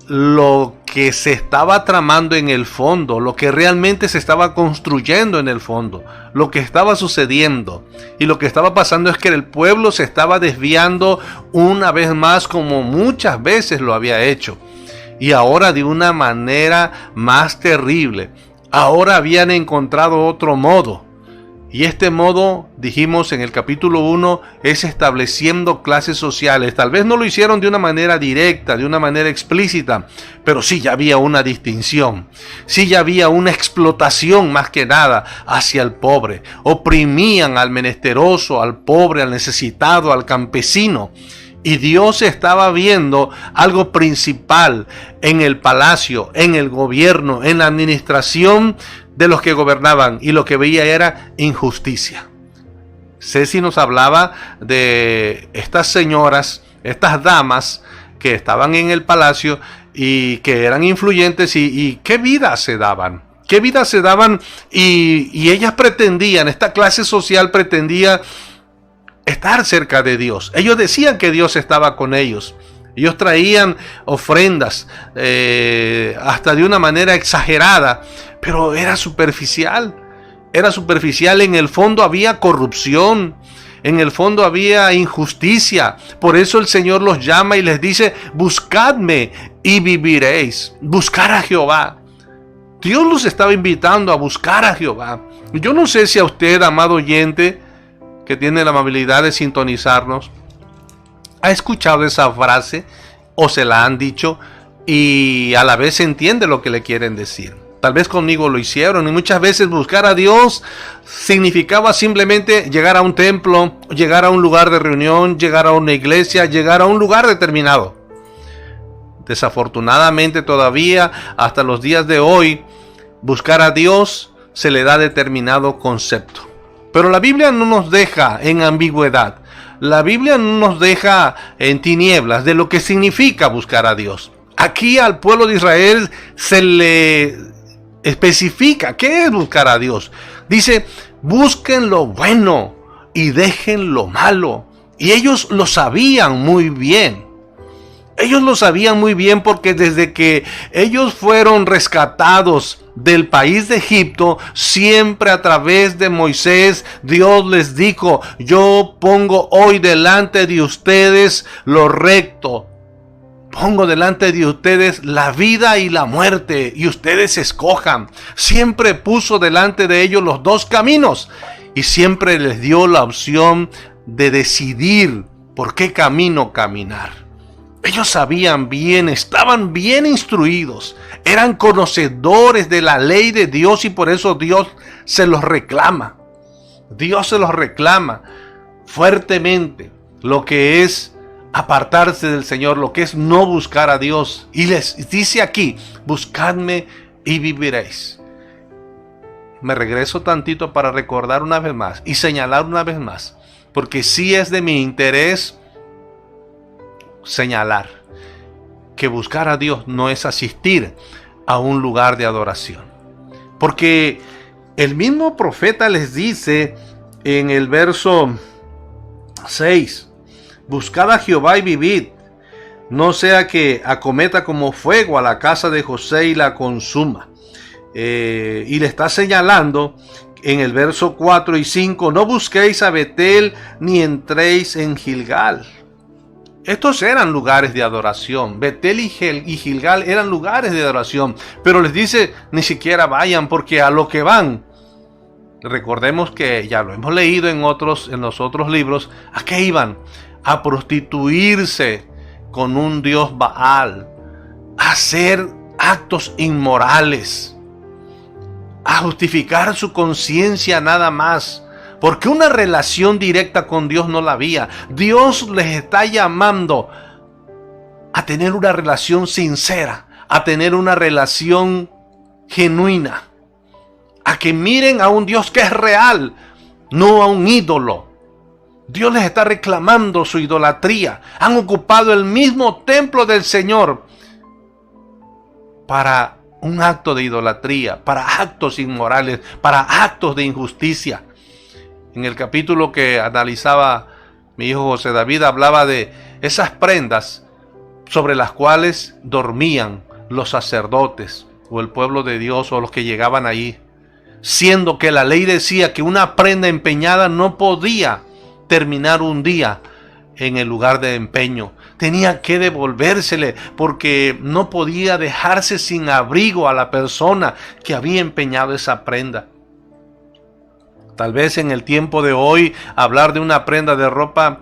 Speaker 2: lo que se estaba tramando en el fondo, lo que realmente se estaba construyendo en el fondo, lo que estaba sucediendo. Y lo que estaba pasando es que el pueblo se estaba desviando una vez más, como muchas veces lo había hecho, y ahora de una manera más terrible. Ahora habían encontrado otro modo. Y este modo, dijimos en el capítulo 1, es estableciendo clases sociales. Tal vez no lo hicieron de una manera directa, de una manera explícita, pero sí ya había una distinción. Sí ya había una explotación más que nada hacia el pobre. Oprimían al menesteroso, al pobre, al necesitado, al campesino. Y Dios estaba viendo algo principal en el palacio, en el gobierno, en la administración de los que gobernaban, y lo que veía era injusticia. Ceci nos hablaba de estas señoras, estas damas que estaban en el palacio y que eran influyentes, y qué vida se daban. Qué vida se daban, y ellas pretendían, esta clase social pretendía estar cerca de Dios. Ellos decían que Dios estaba con ellos. Ellos traían ofrendas hasta de una manera exagerada, pero era superficial. Era superficial. En el fondo había corrupción. En el fondo había injusticia. Por eso el Señor los llama y les dice: buscadme y viviréis. Buscar a Jehová. Dios los estaba invitando a buscar a Jehová. Yo no sé si a usted, amado oyente, que tiene la amabilidad de sintonizarnos, ha escuchado esa frase o se la han dicho y a la vez entiende lo que le quieren decir. Tal vez conmigo lo hicieron, y muchas veces buscar a Dios significaba simplemente llegar a un templo, llegar a un lugar de reunión, llegar a una iglesia, llegar a un lugar determinado. Desafortunadamente todavía hasta los días de hoy, buscar a Dios se le da determinado concepto. Pero la Biblia no nos deja en ambigüedad. La Biblia no nos deja en tinieblas de lo que significa buscar a Dios. Aquí al pueblo de Israel se le especifica qué es buscar a Dios. Dice: busquen lo bueno y dejen lo malo. Y ellos lo sabían muy bien. Ellos lo sabían muy bien, porque desde que ellos fueron rescatados del país de Egipto, siempre a través de Moisés, Dios les dijo: yo pongo hoy delante de ustedes lo recto. Pongo delante de ustedes la vida y la muerte, y ustedes escojan. Siempre puso delante de ellos los dos caminos, y siempre les dio la opción de decidir por qué camino caminar. Ellos sabían bien, estaban bien instruidos, eran conocedores de la ley de Dios, y por eso Dios se los reclama. Dios se los reclama fuertemente lo que es apartarse del Señor, lo que es no buscar a Dios. Y les dice aquí: buscadme y viviréis. Me regreso tantito para recordar una vez más y señalar una vez más, porque sí es de mi interés señalar que buscar a Dios no es asistir a un lugar de adoración, porque el mismo profeta les dice en el verso 6: buscad a Jehová y vivid, no sea que acometa como fuego a la casa de José y la consuma. Y le está señalando en el verso 4 y 5, no busquéis a Betel ni entréis en Gilgal. Estos eran lugares de adoración. Betel y Gilgal eran lugares de adoración. Pero les dice, ni siquiera vayan, porque a lo que van, recordemos que ya lo hemos leído en los otros libros, ¿a qué iban? A prostituirse con un dios Baal, a hacer actos inmorales, a justificar su conciencia nada más. Porque una relación directa con Dios no la había. Dios les está llamando a tener una relación sincera, a tener una relación genuina, a que miren a un Dios que es real, no a un ídolo. Dios les está reclamando su idolatría. Han ocupado el mismo templo del Señor para un acto de idolatría, para actos inmorales, para actos de injusticia. En el capítulo que analizaba mi hijo José David, hablaba de esas prendas sobre las cuales dormían los sacerdotes o el pueblo de Dios o los que llegaban allí, siendo que la ley decía que una prenda empeñada no podía terminar un día en el lugar de empeño. Tenía que devolvérsele, porque no podía dejarse sin abrigo a la persona que había empeñado esa prenda. Tal vez en el tiempo de hoy hablar de una prenda de ropa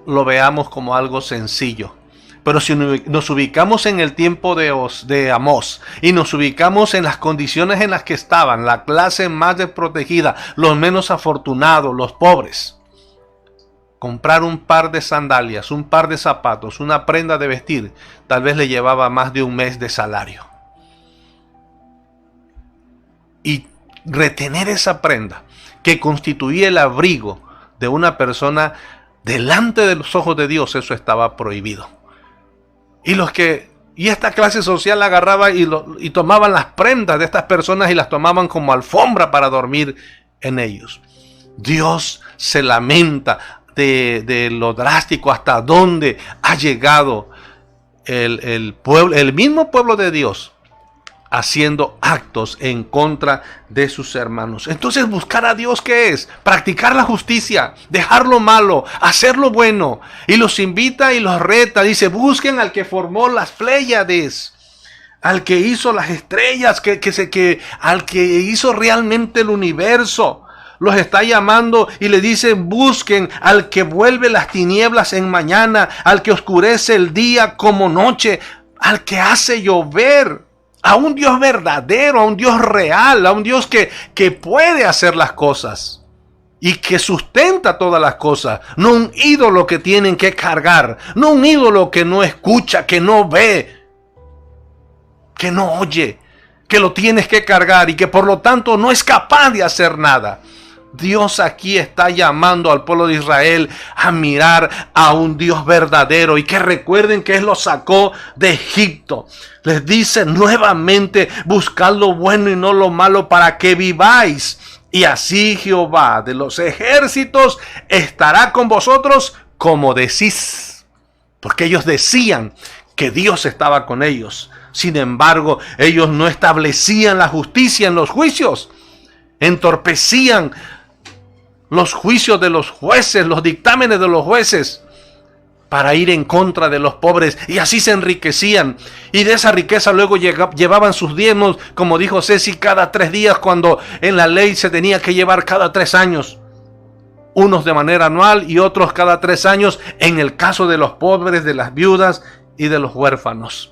Speaker 2: lo veamos como algo sencillo. Pero si nos ubicamos en el tiempo de Amós y nos ubicamos en las condiciones en las que estaban, la clase más desprotegida, los menos afortunados, los pobres, comprar un par de sandalias, un par de zapatos, una prenda de vestir, tal vez le llevaba más de un mes de salario. Y retener esa prenda, que constituía el abrigo de una persona delante de los ojos de Dios, eso estaba prohibido. Y esta clase social agarraba y tomaban las prendas de estas personas y las tomaban como alfombra para dormir en ellos. Dios se lamenta de lo drástico, hasta dónde ha llegado el mismo pueblo de Dios, haciendo actos en contra de sus hermanos. Entonces, buscar a Dios, ¿qué es? Practicar la justicia, dejar lo malo, hacer lo bueno. Y los invita y los reta. Dice, busquen al que formó las Pléyades, al que hizo las estrellas, al que hizo realmente el universo. Los está llamando y le dice, busquen al que vuelve las tinieblas en mañana, al que oscurece el día como noche, al que hace llover. A un Dios verdadero, a un Dios real, a un Dios que puede hacer las cosas y que sustenta todas las cosas. No un ídolo que tienen que cargar, no un ídolo que no escucha, que no ve, que no oye, que lo tienes que cargar y que por lo tanto no es capaz de hacer nada. Dios aquí está llamando al pueblo de Israel a mirar a un Dios verdadero y que recuerden que Él los sacó de Egipto. Les dice nuevamente, buscad lo bueno y no lo malo para que viváis. Y así Jehová de los ejércitos estará con vosotros como decís. Porque ellos decían que Dios estaba con ellos. Sin embargo, ellos no establecían la justicia en los juicios. Entorpecían los juicios de los jueces, los dictámenes de los jueces, para ir en contra de los pobres, y así se enriquecían, y de esa riqueza luego llevaban sus diezmos, como dijo Ceci, cada 3 días, cuando en la ley se tenía que llevar cada 3 años, unos de manera anual y otros cada 3 años, en el caso de los pobres, de las viudas y de los huérfanos.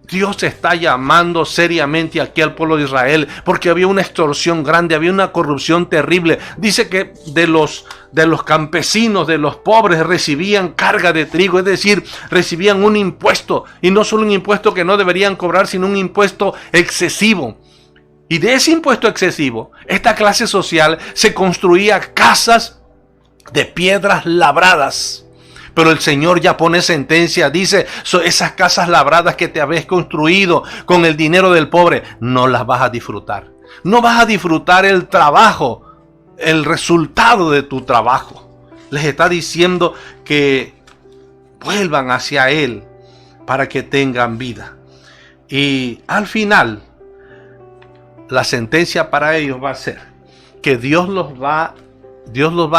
Speaker 2: Dios está llamando seriamente aquí al pueblo de Israel, porque había una extorsión grande, había una corrupción terrible. Dice que de los campesinos, de los pobres, recibían carga de trigo, es decir, recibían un impuesto, y no solo un impuesto que no deberían cobrar, sino un impuesto excesivo. Y de ese impuesto excesivo, esta clase social se construía casas de piedras labradas. Pero el Señor ya pone sentencia, dice, esas casas labradas que te habéis construido con el dinero del pobre, no las vas a disfrutar. No vas a disfrutar el trabajo, el resultado de tu trabajo. Les está diciendo que vuelvan hacia Él para que tengan vida. Y al final, la sentencia para ellos va a ser que Dios los va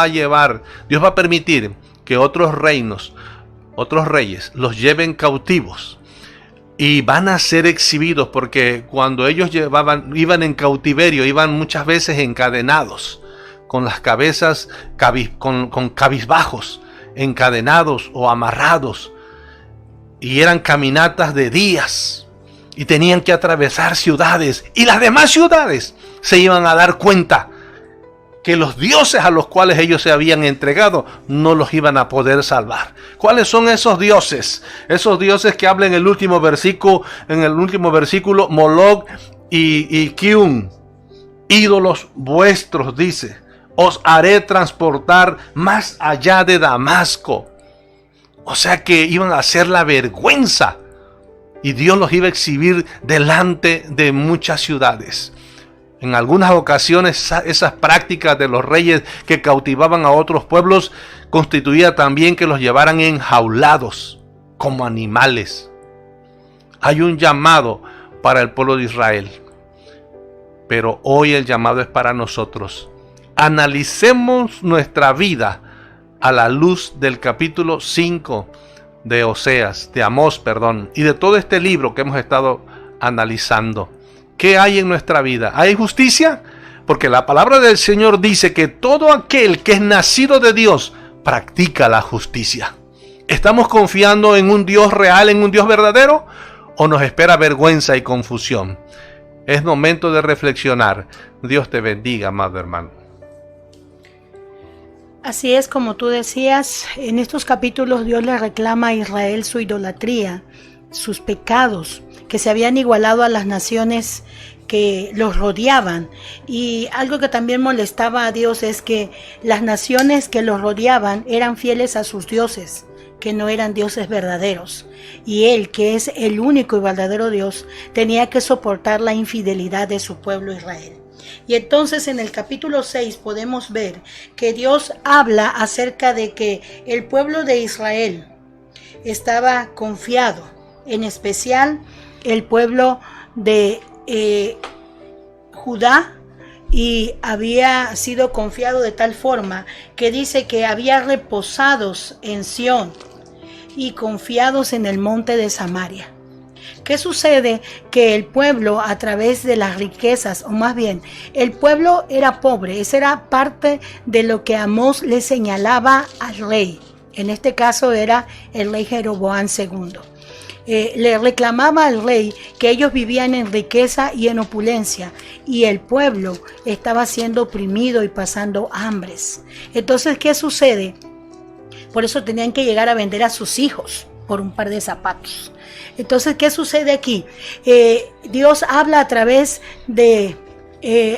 Speaker 2: a llevar, Dios va a permitir que otros reinos, otros reyes los lleven cautivos y van a ser exhibidos, porque cuando ellos iban en cautiverio, iban muchas veces encadenados, con las cabezas con cabizbajos, encadenados o amarrados, y eran caminatas de días y tenían que atravesar ciudades, y las demás ciudades se iban a dar cuenta que los dioses a los cuales ellos se habían entregado no los iban a poder salvar. ¿Cuáles son esos dioses? Esos dioses que habla en el último versículo, Moloch y Kiun, ídolos vuestros, dice, os haré transportar más allá de Damasco. O sea que iban a hacer la vergüenza, y Dios los iba a exhibir delante de muchas ciudades. En algunas ocasiones esas prácticas de los reyes que cautivaban a otros pueblos constituía también que los llevaran enjaulados como animales. Hay un llamado para el pueblo de Israel, pero hoy el llamado es para nosotros. Analicemos nuestra vida a la luz del capítulo 5 de Amós, y de todo este libro que hemos estado analizando. ¿Qué hay en nuestra vida? ¿Hay justicia? Porque la palabra del Señor dice que todo aquel que es nacido de Dios practica la justicia. ¿Estamos confiando en un Dios real, en un Dios verdadero? ¿O nos espera vergüenza y confusión? Es momento de reflexionar. Dios te bendiga, amado hermano.
Speaker 3: Así es, como tú decías, en estos capítulos Dios le reclama a Israel su idolatría, sus pecados, que se habían igualado a las naciones que los rodeaban. Y algo que también molestaba a Dios es que las naciones que los rodeaban eran fieles a sus dioses, que no eran dioses verdaderos. Y Él, que es el único y verdadero Dios, tenía que soportar la infidelidad de su pueblo Israel. Y entonces en el capítulo 6 podemos ver que Dios habla acerca de que el pueblo de Israel estaba confiado, en especial el pueblo de Judá, y había sido confiado de tal forma que dice que había reposados en Sión y confiados en el monte de Samaria. ¿Qué sucede? Que el pueblo, a través de las riquezas, o más bien, el pueblo era pobre. Esa era parte de lo que Amós le señalaba al rey. En este caso era el rey Jeroboam II. Le reclamaba al rey que ellos vivían en riqueza y en opulencia, y el pueblo estaba siendo oprimido y pasando hambres. Entonces, ¿qué sucede? Por eso tenían que llegar a vender a sus hijos por un par de zapatos. Entonces, ¿qué sucede aquí? Dios habla a través de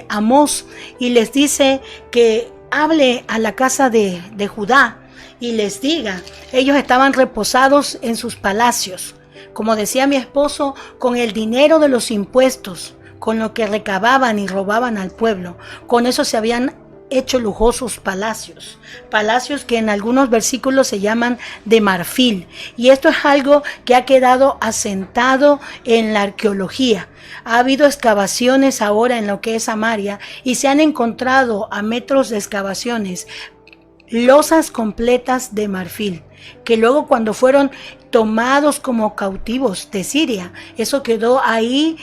Speaker 3: Amós y les dice que hable a la casa de Judá y les diga, ellos estaban reposados en sus palacios. Como decía mi esposo, con el dinero de los impuestos, con lo que recababan y robaban al pueblo, con eso se habían hecho lujosos palacios que en algunos versículos se llaman de marfil, y esto es algo que ha quedado asentado en la arqueología. Ha habido excavaciones ahora en lo que es Samaria y se han encontrado a metros de excavaciones losas completas de marfil, que luego cuando fueron tomados como cautivos de Siria, eso quedó ahí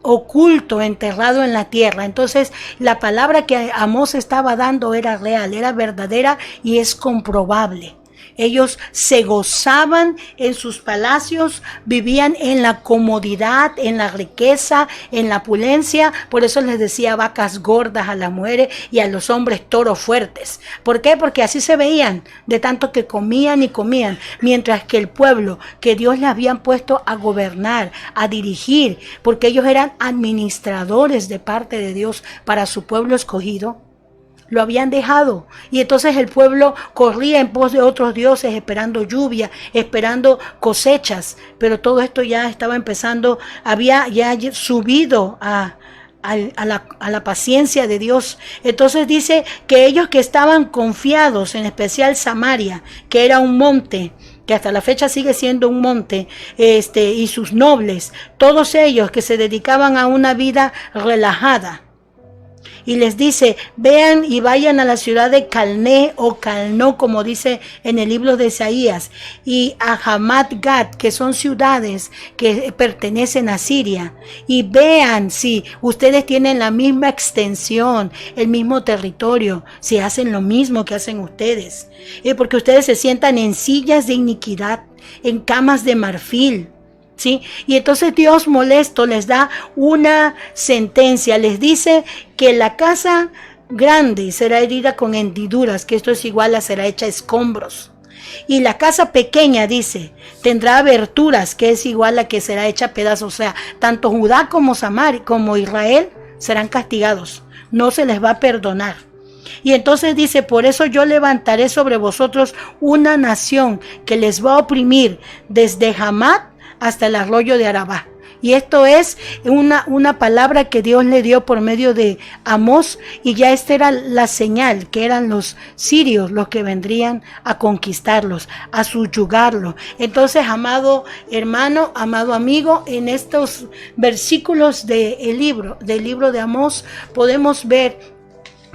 Speaker 3: oculto, enterrado en la tierra. Entonces la palabra que Amós estaba dando era real, era verdadera y es comprobable. Ellos se gozaban en sus palacios, vivían en la comodidad, en la riqueza, en la opulencia. Por eso les decía vacas gordas a las mujeres y a los hombres toros fuertes. ¿Por qué? Porque así se veían, de tanto que comían y comían. Mientras que el pueblo que Dios les habían puesto a gobernar, a dirigir, porque ellos eran administradores de parte de Dios para su pueblo escogido, lo habían dejado, y entonces el pueblo corría en pos de otros dioses, esperando lluvia, esperando cosechas, pero todo esto ya estaba empezando, había ya subido a la paciencia de Dios. Entonces dice que ellos que estaban confiados, en especial Samaria, que era un monte que hasta la fecha sigue siendo un monte, y sus nobles, todos ellos que se dedicaban a una vida relajada. Y les dice, vean y vayan a la ciudad de Calné o Calnó, como dice en el libro de Isaías, y a Hamat Gat, que son ciudades que pertenecen a Siria, y vean si ustedes tienen la misma extensión, el mismo territorio, si hacen lo mismo que hacen ustedes, porque ustedes se sientan en sillas de iniquidad, en camas de marfil. ¿Sí? Y entonces Dios molesto les da una sentencia, les dice que la casa grande será herida con hendiduras, que esto es igual a será hecha escombros. Y la casa pequeña, dice, tendrá aberturas, que es igual a que será hecha pedazos. O sea, tanto Judá como Samaria, como Israel, serán castigados. No se les va a perdonar. Y entonces dice, por eso yo levantaré sobre vosotros una nación que les va a oprimir desde Hamat hasta el arroyo de Arabá. Y esto es una palabra que Dios le dio por medio de Amós, y ya esta era la señal, que eran los sirios los que vendrían a conquistarlos, a subyugarlos. Entonces, amado hermano, amado amigo, en estos versículos del libro de Amós podemos ver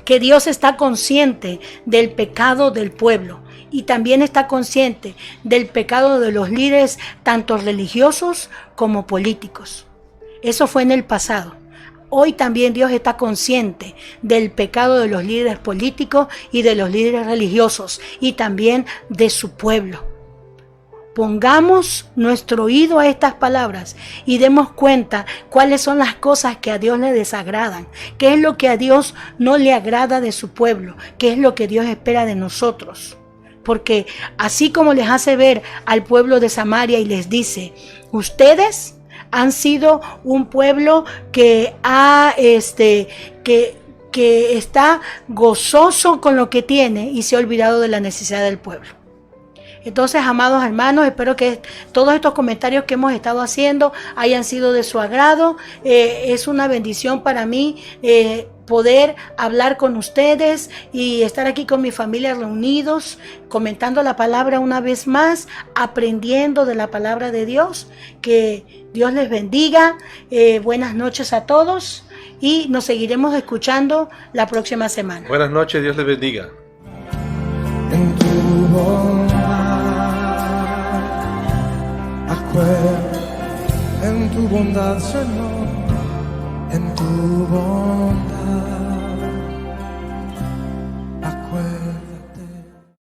Speaker 3: que Dios está consciente del pecado del pueblo. Y también está consciente del pecado de los líderes, tanto religiosos como políticos. Eso fue en el pasado. Hoy también Dios está consciente del pecado de los líderes políticos y de los líderes religiosos, y también de su pueblo. Pongamos nuestro oído a estas palabras y demos cuenta cuáles son las cosas que a Dios le desagradan, qué es lo que a Dios no le agrada de su pueblo, qué es lo que Dios espera de nosotros. Porque así como les hace ver al pueblo de Samaria y les dice, ustedes han sido un pueblo que está gozoso con lo que tiene y se ha olvidado de la necesidad del pueblo. Entonces, amados hermanos, espero que todos estos comentarios que hemos estado haciendo hayan sido de su agrado. Es una bendición para mí poder hablar con ustedes y estar aquí con mi familia reunidos, comentando la palabra una vez más, aprendiendo de la palabra de Dios. Que Dios les bendiga. Buenas noches a todos y nos seguiremos escuchando la próxima semana.
Speaker 2: Buenas noches, Dios les bendiga.
Speaker 1: En tu bondad, en tu bondad, Señor, en tu bondad.